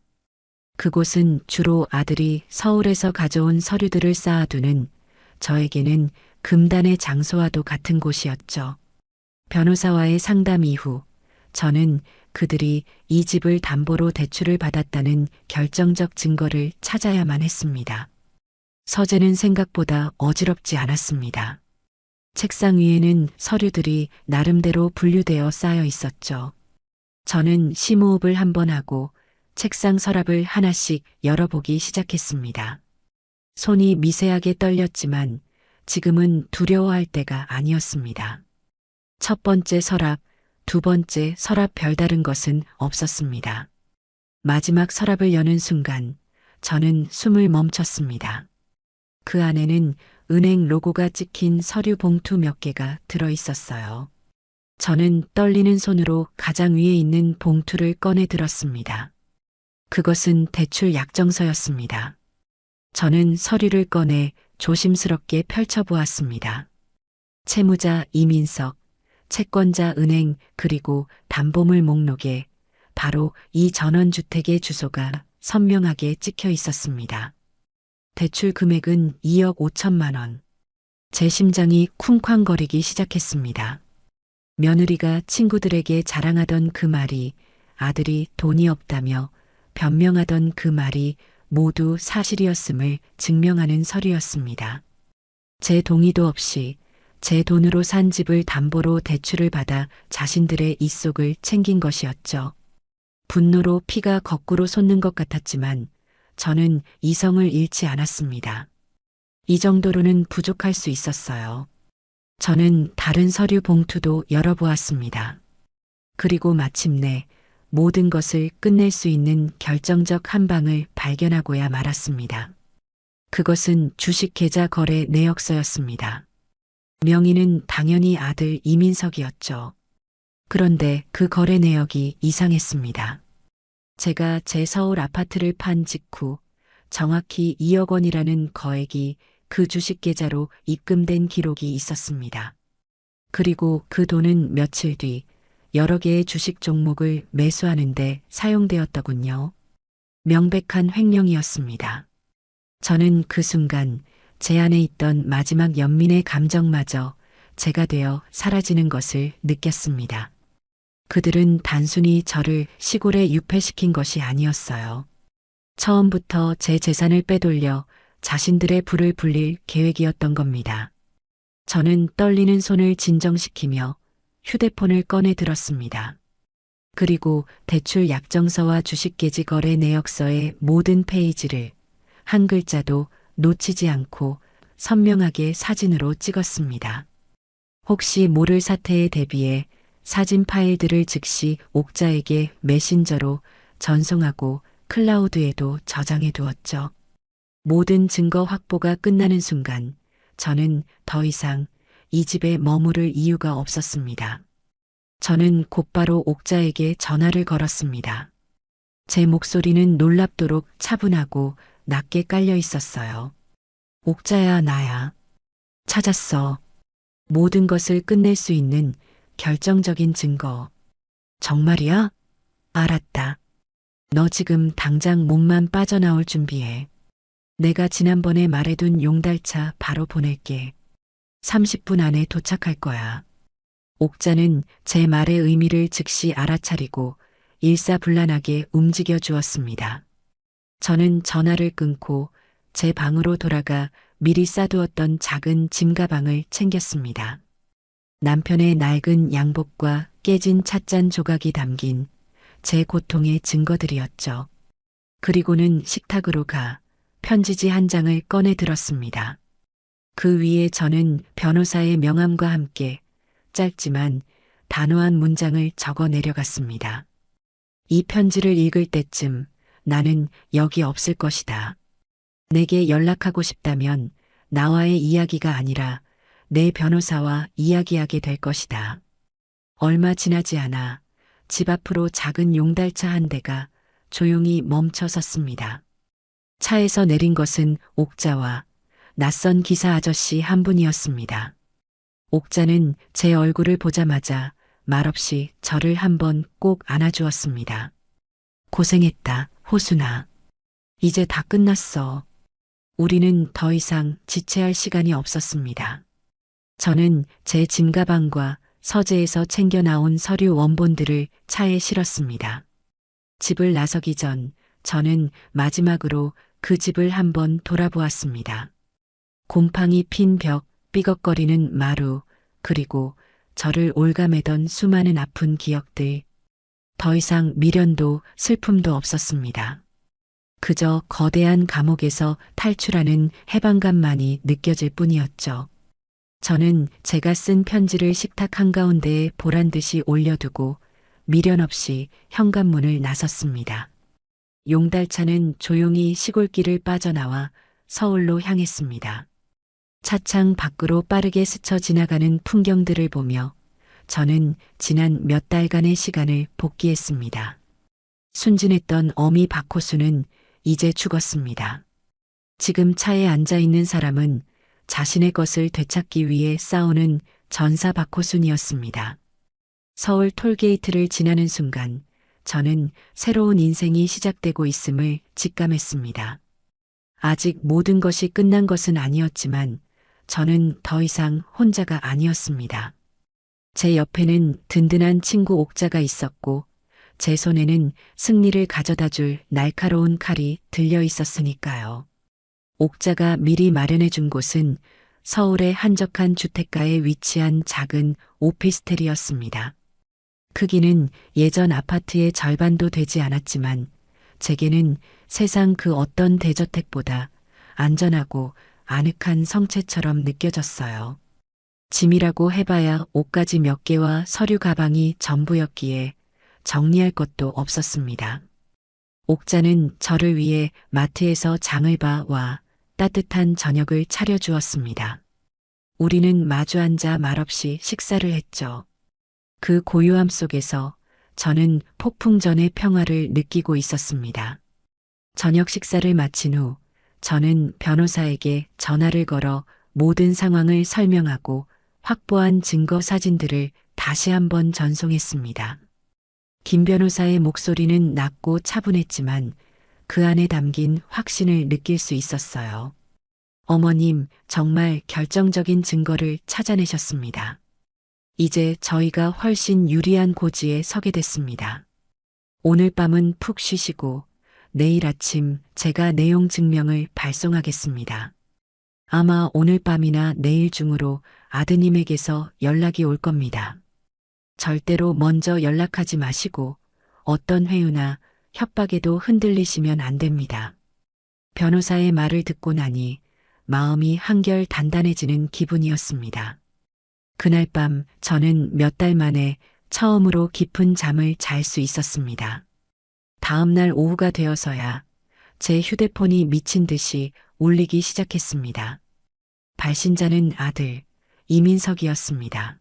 그곳은 주로 아들이 서울에서 가져온 서류들을 쌓아두는 저에게는 금단의 장소와도 같은 곳이었죠. 변호사와의 상담 이후 저는 그들이 이 집을 담보로 대출을 받았다는 결정적 증거를 찾아야만 했습니다. 서재는 생각보다 어지럽지 않았습니다. 책상 위에는 서류들이 나름대로 분류되어 쌓여 있었죠. 저는 심호흡을 한번 하고 책상 서랍을 하나씩 열어보기 시작했습니다. 손이 미세하게 떨렸지만 지금은 두려워할 때가 아니었습니다. 첫 번째 서랍, 두 번째 서랍 별다른 것은 없었습니다. 마지막 서랍을 여는 순간 저는 숨을 멈췄습니다. 그 안에는 은행 로고가 찍힌 서류 봉투 몇 개가 들어 있었어요. 저는 떨리는 손으로 가장 위에 있는 봉투를 꺼내 들었습니다. 그것은 대출 약정서였습니다. 저는 서류를 꺼내 조심스럽게 펼쳐보았습니다. 채무자 이민석, 채권자 은행, 그리고 담보물 목록에 바로 이 전원주택의 주소가 선명하게 찍혀 있었습니다. 대출 금액은 2억 5천만 원. 제 심장이 쿵쾅거리기 시작했습니다. 며느리가 친구들에게 자랑하던 그 말이, 아들이 돈이 없다며 변명하던 그 말이 모두 사실이었음을 증명하는 서류였습니다. 제 동의도 없이 제 돈으로 산 집을 담보로 대출을 받아 자신들의 입속을 챙긴 것이었죠. 분노로 피가 거꾸로 솟는 것 같았지만 저는 이성을 잃지 않았습니다. 이 정도로는 부족할 수 있었어요. 저는 다른 서류 봉투도 열어보았습니다. 그리고 마침내 모든 것을 끝낼 수 있는 결정적 한 방을 발견하고야 말았습니다. 그것은 주식계좌 거래 내역서였습니다. 명의는 당연히 아들 이민석이었죠. 그런데 그 거래 내역이 이상했습니다. 제가 제 서울 아파트를 판 직후 정확히 2억 원이라는 거액이 그 주식계좌로 입금된 기록이 있었습니다. 그리고 그 돈은 며칠 뒤 여러 개의 주식 종목을 매수하는데 사용되었더군요. 명백한 횡령이었습니다. 저는 그 순간 제 안에 있던 마지막 연민의 감정마저 제가 되어 사라지는 것을 느꼈습니다. 그들은 단순히 저를 시골에 유폐시킨 것이 아니었어요. 처음부터 제 재산을 빼돌려 자신들의 불을 불릴 계획이었던 겁니다. 저는 떨리는 손을 진정시키며 휴대폰을 꺼내 들었습니다. 그리고 대출 약정서와 주식계좌 거래 내역서의 모든 페이지를 한 글자도 놓치지 않고 선명하게 사진으로 찍었습니다. 혹시 모를 사태에 대비해 사진 파일들을 즉시 옥자에게 메신저로 전송하고 클라우드에도 저장해 두었죠. 모든 증거 확보가 끝나는 순간 저는 더 이상 이 집에 머무를 이유가 없었습니다. 저는 곧바로 옥자에게 전화를 걸었습니다. 제 목소리는 놀랍도록 차분하고 낮게 깔려 있었어요. 옥자야, 나야. 찾았어. 모든 것을 끝낼 수 있는 결정적인 증거. 정말이야? 알았다. 너 지금 당장 몸만 빠져나올 준비해. 내가 지난번에 말해둔 용달차 바로 보낼게. 30분 안에 도착할 거야. 옥자는 제 말의 의미를 즉시 알아차리고 일사불란하게 움직여 주었습니다. 저는 전화를 끊고 제 방으로 돌아가 미리 싸두었던 작은 짐가방을 챙겼습니다. 남편의 낡은 양복과 깨진 찻잔 조각이 담긴 제 고통의 증거들이었죠. 그리고는 식탁으로 가 편지지 한 장을 꺼내 들었습니다. 그 위에 저는 변호사의 명함과 함께 짧지만 단호한 문장을 적어 내려갔습니다. 이 편지를 읽을 때쯤 나는 여기 없을 것이다. 내게 연락하고 싶다면 나와의 이야기가 아니라 내 변호사와 이야기하게 될 것이다. 얼마 지나지 않아 집 앞으로 작은 용달차 한 대가 조용히 멈춰 섰습니다. 차에서 내린 것은 옥자와 낯선 기사 아저씨 한 분이었습니다. 옥자는 제 얼굴을 보자마자 말없이 저를 한번 꼭 안아주었습니다. 고생했다, 호순아. 이제 다 끝났어. 우리는 더 이상 지체할 시간이 없었습니다. 저는 제 짐가방과 서재에서 챙겨 나온 서류 원본들을 차에 실었습니다. 집을 나서기 전 저는 마지막으로 그 집을 한번 돌아보았습니다. 곰팡이 핀 벽, 삐걱거리는 마루, 그리고 저를 올가매던 수많은 아픈 기억들. 더 이상 미련도 슬픔도 없었습니다. 그저 거대한 감옥에서 탈출하는 해방감만이 느껴질 뿐이었죠. 저는 제가 쓴 편지를 식탁 한가운데에 보란듯이 올려두고 미련 없이 현관문을 나섰습니다. 용달차는 조용히 시골길을 빠져나와 서울로 향했습니다. 차창 밖으로 빠르게 스쳐 지나가는 풍경들을 보며 저는 지난 몇 달간의 시간을 복기했습니다. 순진했던 어미 박호수는 이제 죽었습니다. 지금 차에 앉아 있는 사람은 자신의 것을 되찾기 위해 싸우는 전사 박호순이었습니다. 서울 톨게이트를 지나는 순간 저는 새로운 인생이 시작되고 있음을 직감했습니다. 아직 모든 것이 끝난 것은 아니었지만 저는 더 이상 혼자가 아니었습니다. 제 옆에는 든든한 친구 옥자가 있었고 제 손에는 승리를 가져다 줄 날카로운 칼이 들려 있었으니까요. 옥자가 미리 마련해 준 곳은 서울의 한적한 주택가에 위치한 작은 오피스텔이었습니다. 크기는 예전 아파트의 절반도 되지 않았지만 제게는 세상 그 어떤 대저택보다 안전하고 아늑한 성체처럼 느껴졌어요. 짐이라고 해봐야 옷가지 몇 개와 서류 가방이 전부였기에 정리할 것도 없었습니다. 옥자는 저를 위해 마트에서 장을 봐 따뜻한 저녁을 차려주었습니다. 우리는 마주 앉아 말없이 식사를 했죠. 그 고요함 속에서 저는 폭풍 전의 평화를 느끼고 있었습니다. 저녁 식사를 마친 후 저는 변호사에게 전화를 걸어 모든 상황을 설명하고 확보한 증거 사진들을 다시 한번 전송했습니다. 김 변호사의 목소리는 낮고 차분했지만 그 안에 담긴 확신을 느낄 수 있었어요. 어머님, 정말 결정적인 증거를 찾아내셨습니다. 이제 저희가 훨씬 유리한 고지에 서게 됐습니다. 오늘 밤은 푹 쉬시고 내일 아침 제가 내용 증명을 발송하겠습니다. 아마 오늘 밤이나 내일 중으로 아드님에게서 연락이 올 겁니다. 절대로 먼저 연락하지 마시고 어떤 회유나 협박에도 흔들리시면 안 됩니다. 변호사의 말을 듣고 나니 마음이 한결 단단해지는 기분이었습니다. 그날 밤 저는 몇 달 만에 처음으로 깊은 잠을 잘 수 있었습니다. 다음 날 오후가 되어서야 제 휴대폰이 미친 듯이 울리기 시작했습니다. 발신자는 아들 이민석이었습니다.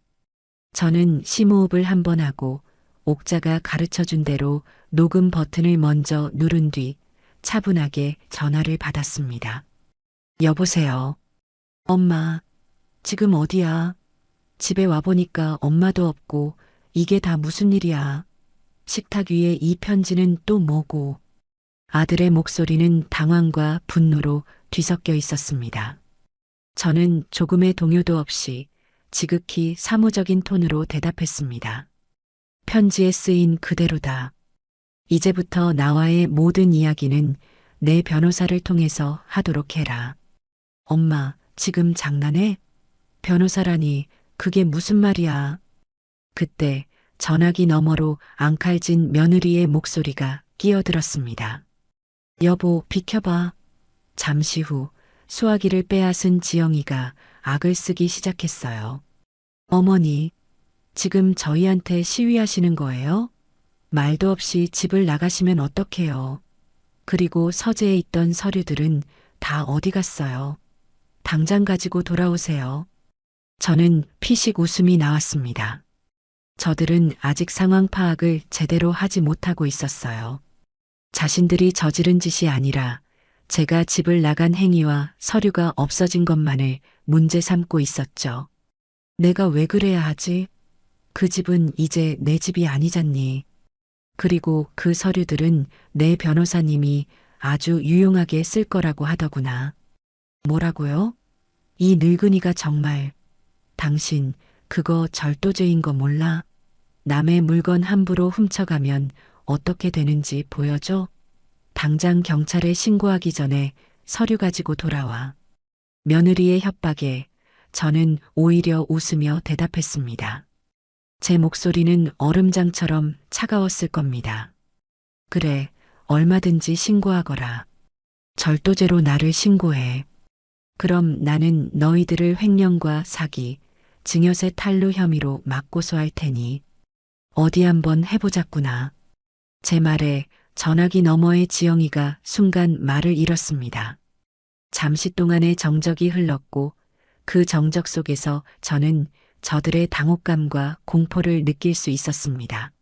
저는 심호흡을 한번 하고 옥자가 가르쳐준 대로 녹음 버튼을 먼저 누른 뒤 차분하게 전화를 받았습니다. 여보세요. 엄마, 지금 어디야? 집에 와보니까 엄마도 없고 이게 다 무슨 일이야? 식탁 위에 이 편지는 또 뭐고? 아들의 목소리는 당황과 분노로 뒤섞여 있었습니다. 저는 조금의 동요도 없이 지극히 사무적인 톤으로 대답했습니다. 편지에 쓰인 그대로다. 이제부터 나와의 모든 이야기는 내 변호사를 통해서 하도록 해라. 엄마, 지금 장난해? 변호사라니, 그게 무슨 말이야? 그때 전화기 너머로 앙칼진 며느리의 목소리가 끼어들었습니다. 여보, 비켜봐. 잠시 후 수화기를 빼앗은 지영이가 악을 쓰기 시작했어요. 어머니, 지금 저희한테 시위하시는 거예요? 말도 없이 집을 나가시면 어떡해요? 그리고 서재에 있던 서류들은 다 어디 갔어요? 당장 가지고 돌아오세요. 저는 피식 웃음이 나왔습니다. 저들은 아직 상황 파악을 제대로 하지 못하고 있었어요. 자신들이 저지른 짓이 아니라 제가 집을 나간 행위와 서류가 없어진 것만을 문제 삼고 있었죠. 내가 왜 그래야 하지? 그 집은 이제 내 집이 아니잖니. 그리고 그 서류들은 내 변호사님이 아주 유용하게 쓸 거라고 하더구나. 뭐라고요? 이 늙은이가 정말. 당신 그거 절도죄인 거 몰라? 남의 물건 함부로 훔쳐가면 어떻게 되는지 보여줘? 당장 경찰에 신고하기 전에 서류 가지고 돌아와. 며느리의 협박에 저는 오히려 웃으며 대답했습니다. 제 목소리는 얼음장처럼 차가웠을 겁니다. 그래, 얼마든지 신고하거라. 절도죄로 나를 신고해. 그럼 나는 너희들을 횡령과 사기, 증여세 탈루 혐의로 맞고소할 테니 어디 한번 해보자꾸나. 제 말에 전화기 너머의 지영이가 순간 말을 잃었습니다. 잠시 동안의 정적이 흘렀고 그 정적 속에서 저는 저들의 당혹감과 공포를 느낄 수 있었습니다.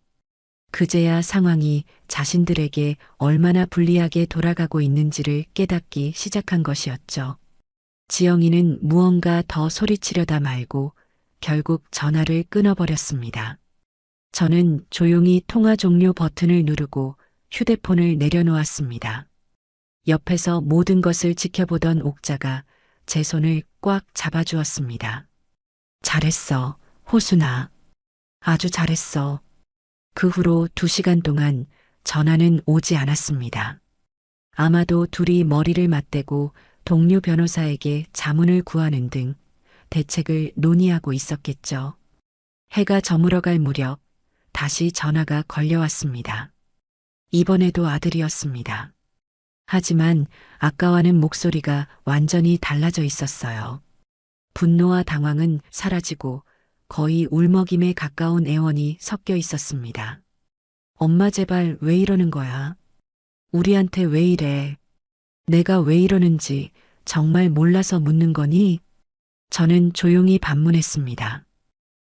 그제야 상황이 자신들에게 얼마나 불리하게 돌아가고 있는지를 깨닫기 시작한 것이었죠. 지영이는 무언가 더 소리치려다 말고 결국 전화를 끊어버렸습니다. 저는 조용히 통화 종료 버튼을 누르고 휴대폰을 내려놓았습니다. 옆에서 모든 것을 지켜보던 옥자가 제 손을 꽉 잡아주었습니다. 잘했어, 호순아. 아주 잘했어. 그 후로 2시간 동안 전화는 오지 않았습니다. 아마도 둘이 머리를 맞대고 동료 변호사에게 자문을 구하는 등 대책을 논의하고 있었겠죠. 해가 저물어갈 무렵 다시 전화가 걸려왔습니다. 이번에도 아들이었습니다. 하지만 아까와는 목소리가 완전히 달라져 있었어요. 분노와 당황은 사라지고 거의 울먹임에 가까운 애원이 섞여 있었습니다. 엄마 제발 왜 이러는 거야? 우리한테 왜 이래? 내가 왜 이러는지 정말 몰라서 묻는 거니? 저는 조용히 반문했습니다.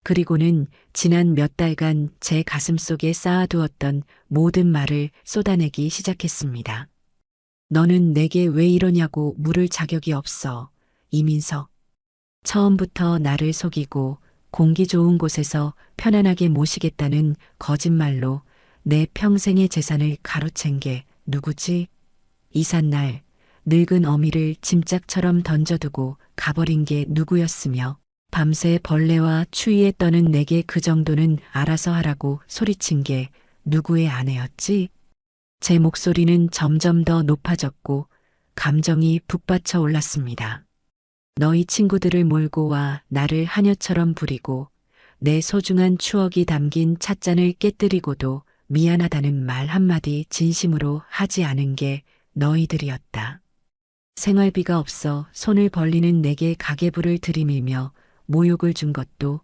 그리고는 지난 몇 달간 제 가슴 속에 쌓아두었던 모든 말을 쏟아내기 시작했습니다. 너는 내게 왜 이러냐고 물을 자격이 없어, 이민석. 처음부터 나를 속이고 공기 좋은 곳에서 편안하게 모시겠다는 거짓말로 내 평생의 재산을 가로챈 게 누구지? 이삿날 늙은 어미를 짐짝처럼 던져두고 가버린 게 누구였으며 밤새 벌레와 추위에 떠는 내게 그 정도는 알아서 하라고 소리친 게 누구의 아내였지? 제 목소리는 점점 더 높아졌고 감정이 북받쳐 올랐습니다. 너희 친구들을 몰고 와 나를 하녀처럼 부리고 내 소중한 추억이 담긴 찻잔을 깨뜨리고도 미안하다는 말 한마디 진심으로 하지 않은 게 너희들이었다. 생활비가 없어 손을 벌리는 내게 가계부를 들이밀며 모욕을 준 것도,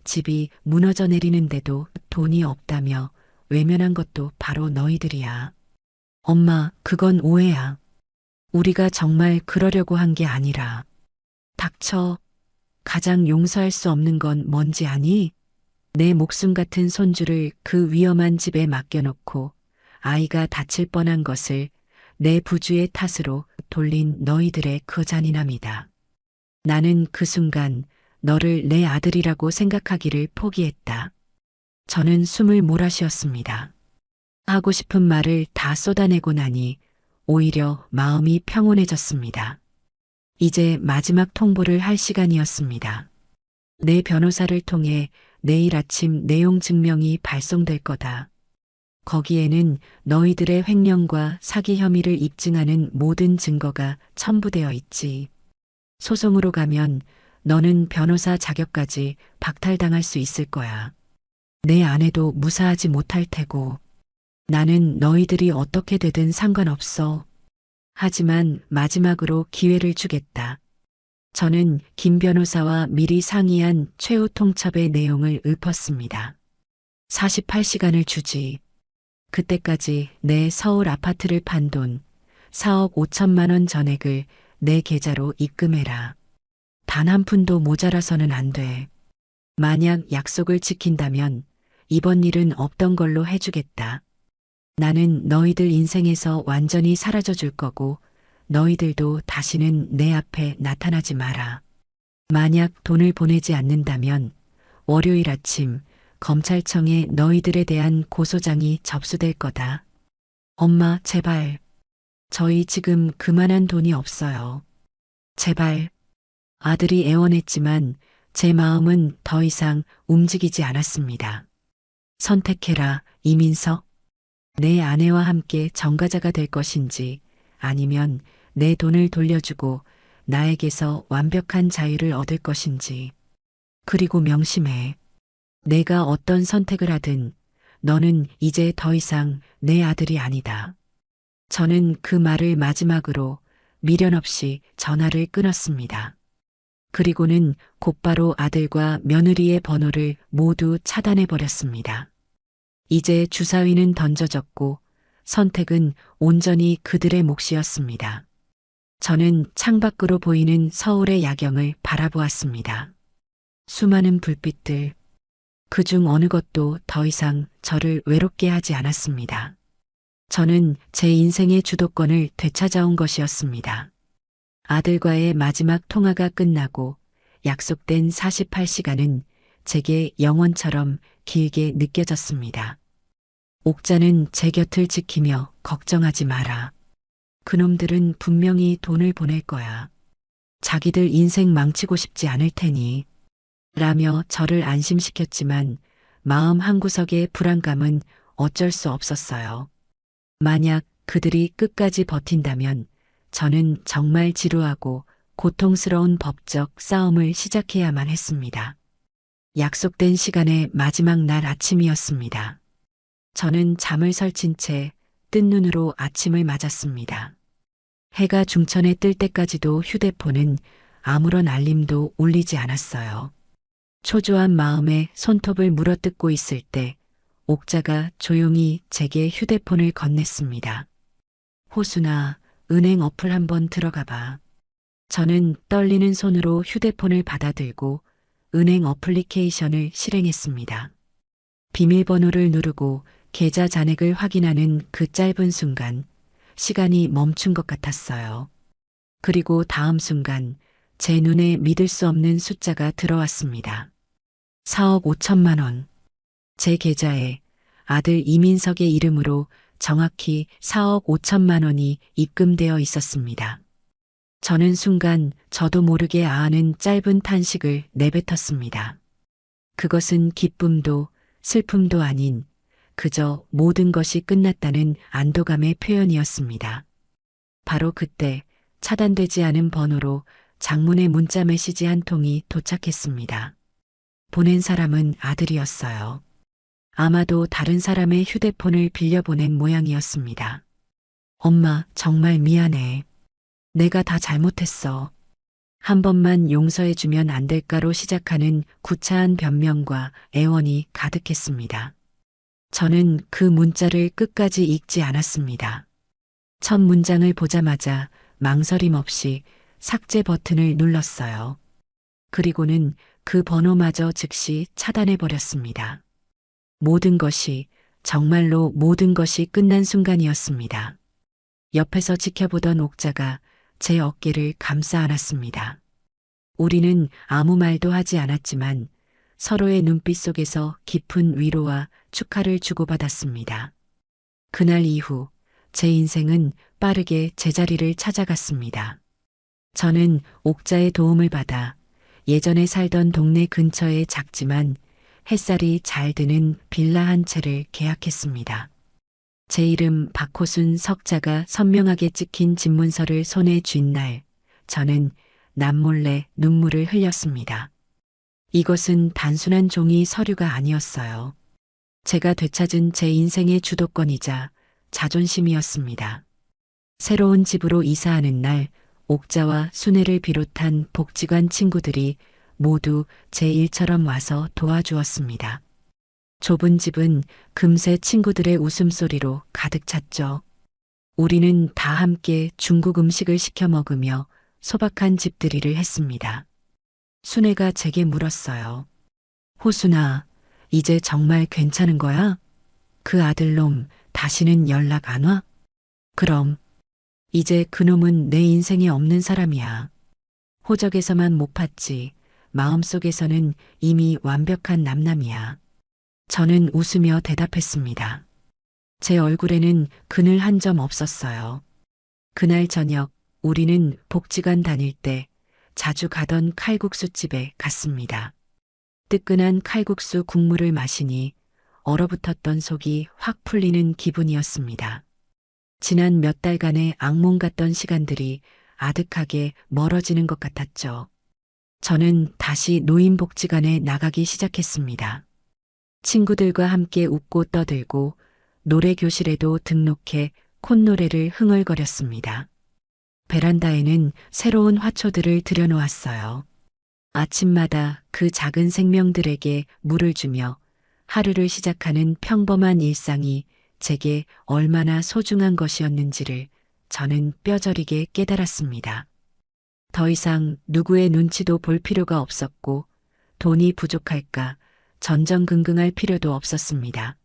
집이 무너져 내리는데도 돈이 없다며 외면한 것도 바로 너희들이야. 엄마, 그건 오해야. 우리가 정말 그러려고 한 게 아니라. 닥쳐. 가장 용서할 수 없는 건 뭔지 아니? 내 목숨 같은 손주를 그 위험한 집에 맡겨놓고 아이가 다칠 뻔한 것을 내 부주의 탓으로 돌린 너희들의 그 잔인함이다. 나는 그 순간 너를 내 아들이라고 생각하기를 포기했다. 저는 숨을 몰아쉬었습니다. 하고 싶은 말을 다 쏟아내고 나니 오히려 마음이 평온해졌습니다. 이제 마지막 통보를 할 시간이었습니다. 내 변호사를 통해 내일 아침 내용 증명이 발송될 거다. 거기에는 너희들의 횡령과 사기 혐의를 입증하는 모든 증거가 첨부되어 있지. 소송으로 가면 너는 변호사 자격까지 박탈당할 수 있을 거야. 내 아내도 무사하지 못할 테고. 나는 너희들이 어떻게 되든 상관없어. 하지만 마지막으로 기회를 주겠다. 저는 김 변호사와 미리 상의한 최후 통첩의 내용을 읊었습니다. 48시간을 주지. 그때까지 내 서울 아파트를 판 돈 4억 5천만 원 전액을 내 계좌로 입금해라. 단 한 푼도 모자라서는 안 돼. 만약 약속을 지킨다면 이번 일은 없던 걸로 해주겠다. 나는 너희들 인생에서 완전히 사라져 줄 거고 너희들도 다시는 내 앞에 나타나지 마라. 만약 돈을 보내지 않는다면 월요일 아침 검찰청에 너희들에 대한 고소장이 접수될 거다. 엄마, 제발. 저희 지금 그만한 돈이 없어요. 제발. 아들이 애원했지만 제 마음은 더 이상 움직이지 않았습니다. 선택해라, 이민석. 내 아내와 함께 정가자가 될 것인지 아니면 내 돈을 돌려주고 나에게서 완벽한 자유를 얻을 것인지. 그리고 명심해. 내가 어떤 선택을 하든 너는 이제 더 이상 내 아들이 아니다. 저는 그 말을 마지막으로 미련 없이 전화를 끊었습니다. 그리고는 곧바로 아들과 며느리의 번호를 모두 차단해버렸습니다. 이제 주사위는 던져졌고 선택은 온전히 그들의 몫이었습니다. 저는 창밖으로 보이는 서울의 야경을 바라보았습니다. 수많은 불빛들, 그중 어느 것도 더 이상 저를 외롭게 하지 않았습니다. 저는 제 인생의 주도권을 되찾아온 것이었습니다. 아들과의 마지막 통화가 끝나고 약속된 48시간은 제게 영원처럼 길게 느껴졌습니다. 옥자는 제 곁을 지키며 걱정하지 마라. 그놈들은 분명히 돈을 보낼 거야. 자기들 인생 망치고 싶지 않을 테니. 라며 저를 안심시켰지만 마음 한구석의 불안감은 어쩔 수 없었어요. 만약 그들이 끝까지 버틴다면 저는 정말 지루하고 고통스러운 법적 싸움을 시작해야만 했습니다. 약속된 시간의 마지막 날 아침이었습니다. 저는 잠을 설친 채 뜬 눈으로 아침을 맞았습니다. 해가 중천에 뜰 때까지도 휴대폰은 아무런 알림도 울리지 않았어요. 초조한 마음에 손톱을 물어뜯고 있을 때 옥자가 조용히 제게 휴대폰을 건넸습니다. 호순아, 은행 어플 한번 들어가 봐. 저는 떨리는 손으로 휴대폰을 받아들고 은행 어플리케이션을 실행했습니다. 비밀번호를 누르고 계좌 잔액을 확인하는 그 짧은 순간 시간이 멈춘 것 같았어요. 그리고 다음 순간 제 눈에 믿을 수 없는 숫자가 들어왔습니다. 4억 5천만 원. 제 계좌에 아들 이민석의 이름으로 정확히 4억 5천만 원이 입금되어 있었습니다. 저는 순간 저도 모르게 아하는 짧은 탄식을 내뱉었습니다. 그것은 기쁨도 슬픔도 아닌 그저 모든 것이 끝났다는 안도감의 표현이었습니다. 바로 그때 차단되지 않은 번호로 장문의 문자 메시지 한 통이 도착했습니다. 보낸 사람은 아들이었어요. 아마도 다른 사람의 휴대폰을 빌려보낸 모양이었습니다. 엄마, 정말 미안해. 내가 다 잘못했어. 한 번만 용서해주면 안 될까로 시작하는 구차한 변명과 애원이 가득했습니다. 저는 그 문자를 끝까지 읽지 않았습니다. 첫 문장을 보자마자 망설임 없이 삭제 버튼을 눌렀어요. 그리고는 그 번호마저 즉시 차단해버렸습니다. 모든 것이, 정말로 모든 것이 끝난 순간이었습니다. 옆에서 지켜보던 옥자가 제 어깨를 감싸 안았습니다. 우리는 아무 말도 하지 않았지만 서로의 눈빛 속에서 깊은 위로와 축하를 주고받았습니다. 그날 이후 제 인생은 빠르게 제자리를 찾아갔습니다. 저는 옥자의 도움을 받아 예전에 살던 동네 근처의 작지만 햇살이 잘 드는 빌라 한 채를 계약했습니다. 제 이름 박호순 석자가 선명하게 찍힌 집문서를 손에 쥔 날, 저는 남몰래 눈물을 흘렸습니다. 이것은 단순한 종이 서류가 아니었어요. 제가 되찾은 제 인생의 주도권이자 자존심이었습니다. 새로운 집으로 이사하는 날, 옥자와 순애를 비롯한 복지관 친구들이 모두 제 일처럼 와서 도와주었습니다. 좁은 집은 금세 친구들의 웃음소리로 가득 찼죠. 우리는 다 함께 중국 음식을 시켜 먹으며 소박한 집들이를 했습니다. 순애가 제게 물었어요. 호순아, 이제 정말 괜찮은 거야? 그 아들놈 다시는 연락 안 와? 그럼, 이제 그놈은 내 인생에 없는 사람이야. 호적에서만 못 봤지, 마음속에서는 이미 완벽한 남남이야. 저는 웃으며 대답했습니다. 제 얼굴에는 그늘 한 점 없었어요. 그날 저녁 우리는 복지관 다닐 때 자주 가던 칼국수집에 갔습니다. 뜨끈한 칼국수 국물을 마시니 얼어붙었던 속이 확 풀리는 기분이었습니다. 지난 몇 달간의 악몽 같던 시간들이 아득하게 멀어지는 것 같았죠. 저는 다시 노인복지관에 나가기 시작했습니다. 친구들과 함께 웃고 떠들고 노래 교실에도 등록해 콧노래를 흥얼거렸습니다. 베란다에는 새로운 화초들을 들여놓았어요. 아침마다 그 작은 생명들에게 물을 주며 하루를 시작하는 평범한 일상이 제게 얼마나 소중한 것이었는지를 저는 뼈저리게 깨달았습니다. 더 이상 누구의 눈치도 볼 필요가 없었고 돈이 부족할까 전전긍긍할 필요도 없었습니다.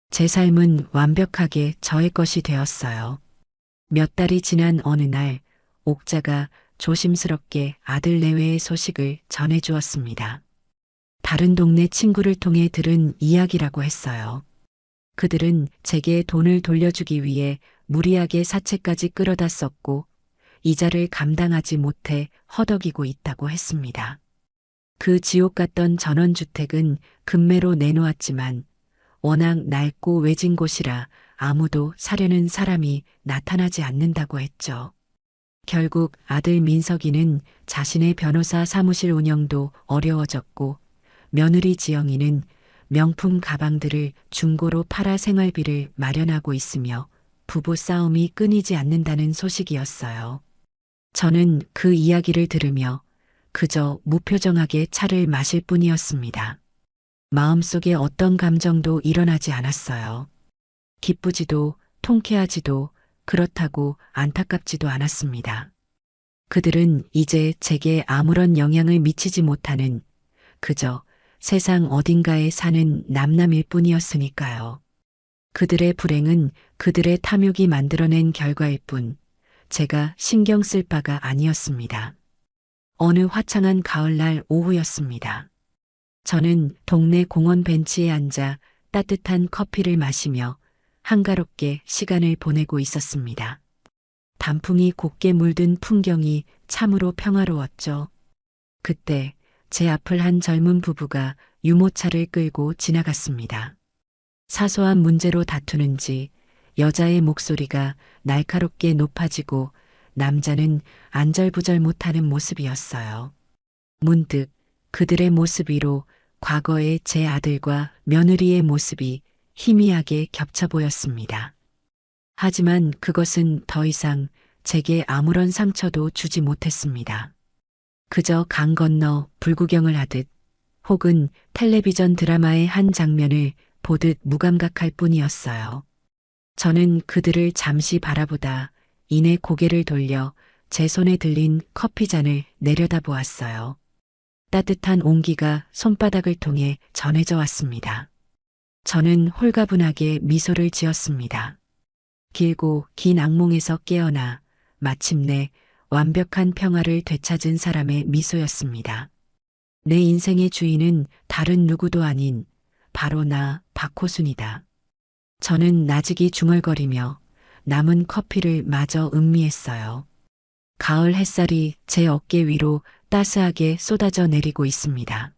제 삶은 완벽하게 저의 것이 되었어요. 몇 달이 지난 어느 날 옥자가 조심스럽게 아들 내외의 소식을 전해주었습니다. 다른 동네 친구를 통해 들은 이야기라고 했어요. 그들은 제게 돈을 돌려주기 위해 무리하게 사채까지 끌어다 썼고 이자를 감당하지 못해 허덕이고 있다고 했습니다. 그 지옥 같던 전원주택은 급매로 내놓았지만 워낙 낡고 외진 곳이라 아무도 사려는 사람이 나타나지 않는다고 했죠. 결국 아들 민석이는 자신의 변호사 사무실 운영도 어려워졌고 며느리 지영이는 명품 가방들을 중고로 팔아 생활비를 마련하고 있으며 부부 싸움이 끊이지 않는다는 소식이었어요. 저는 그 이야기를 들으며 그저 무표정하게 차를 마실 뿐이었습니다. 마음속에 어떤 감정도 일어나지 않았어요. 기쁘지도 통쾌하지도 그렇다고 안타깝지도 않았습니다. 그들은 이제 제게 아무런 영향을 미치지 못하는 그저 세상 어딘가에 사는 남남일 뿐이었으니까요. 그들의 불행은 그들의 탐욕이 만들어낸 결과일 뿐 제가 신경 쓸 바가 아니었습니다. 어느 화창한 가을날 오후였습니다. 저는 동네 공원 벤치에 앉아 따뜻한 커피를 마시며 한가롭게 시간을 보내고 있었습니다. 단풍이 곱게 물든 풍경이 참으로 평화로웠죠. 그때 제 앞을 한 젊은 부부가 유모차를 끌고 지나갔습니다. 사소한 문제로 다투는지 여자의 목소리가 날카롭게 높아지고 남자는 안절부절 못하는 모습이었어요. 문득 그들의 모습 위로 과거의 제 아들과 며느리의 모습이 희미하게 겹쳐 보였습니다. 하지만 그것은 더 이상 제게 아무런 상처도 주지 못했습니다. 그저 강 건너 불구경을 하듯 혹은 텔레비전 드라마의 한 장면을 보듯 무감각할 뿐이었어요. 저는 그들을 잠시 바라보다 이내 고개를 돌려 제 손에 들린 커피잔을 내려다보았어요. 따뜻한 온기가 손바닥을 통해 전해져 왔습니다. 저는 홀가분하게 미소를 지었습니다. 길고 긴 악몽에서 깨어나 마침내 완벽한 평화를 되찾은 사람의 미소였습니다. 내 인생의 주인은 다른 누구도 아닌 바로 나 박호순이다. 저는 나직이 중얼거리며 남은 커피를 마저 음미했어요. 가을 햇살이 제 어깨 위로 따스하게 쏟아져 내리고 있습니다.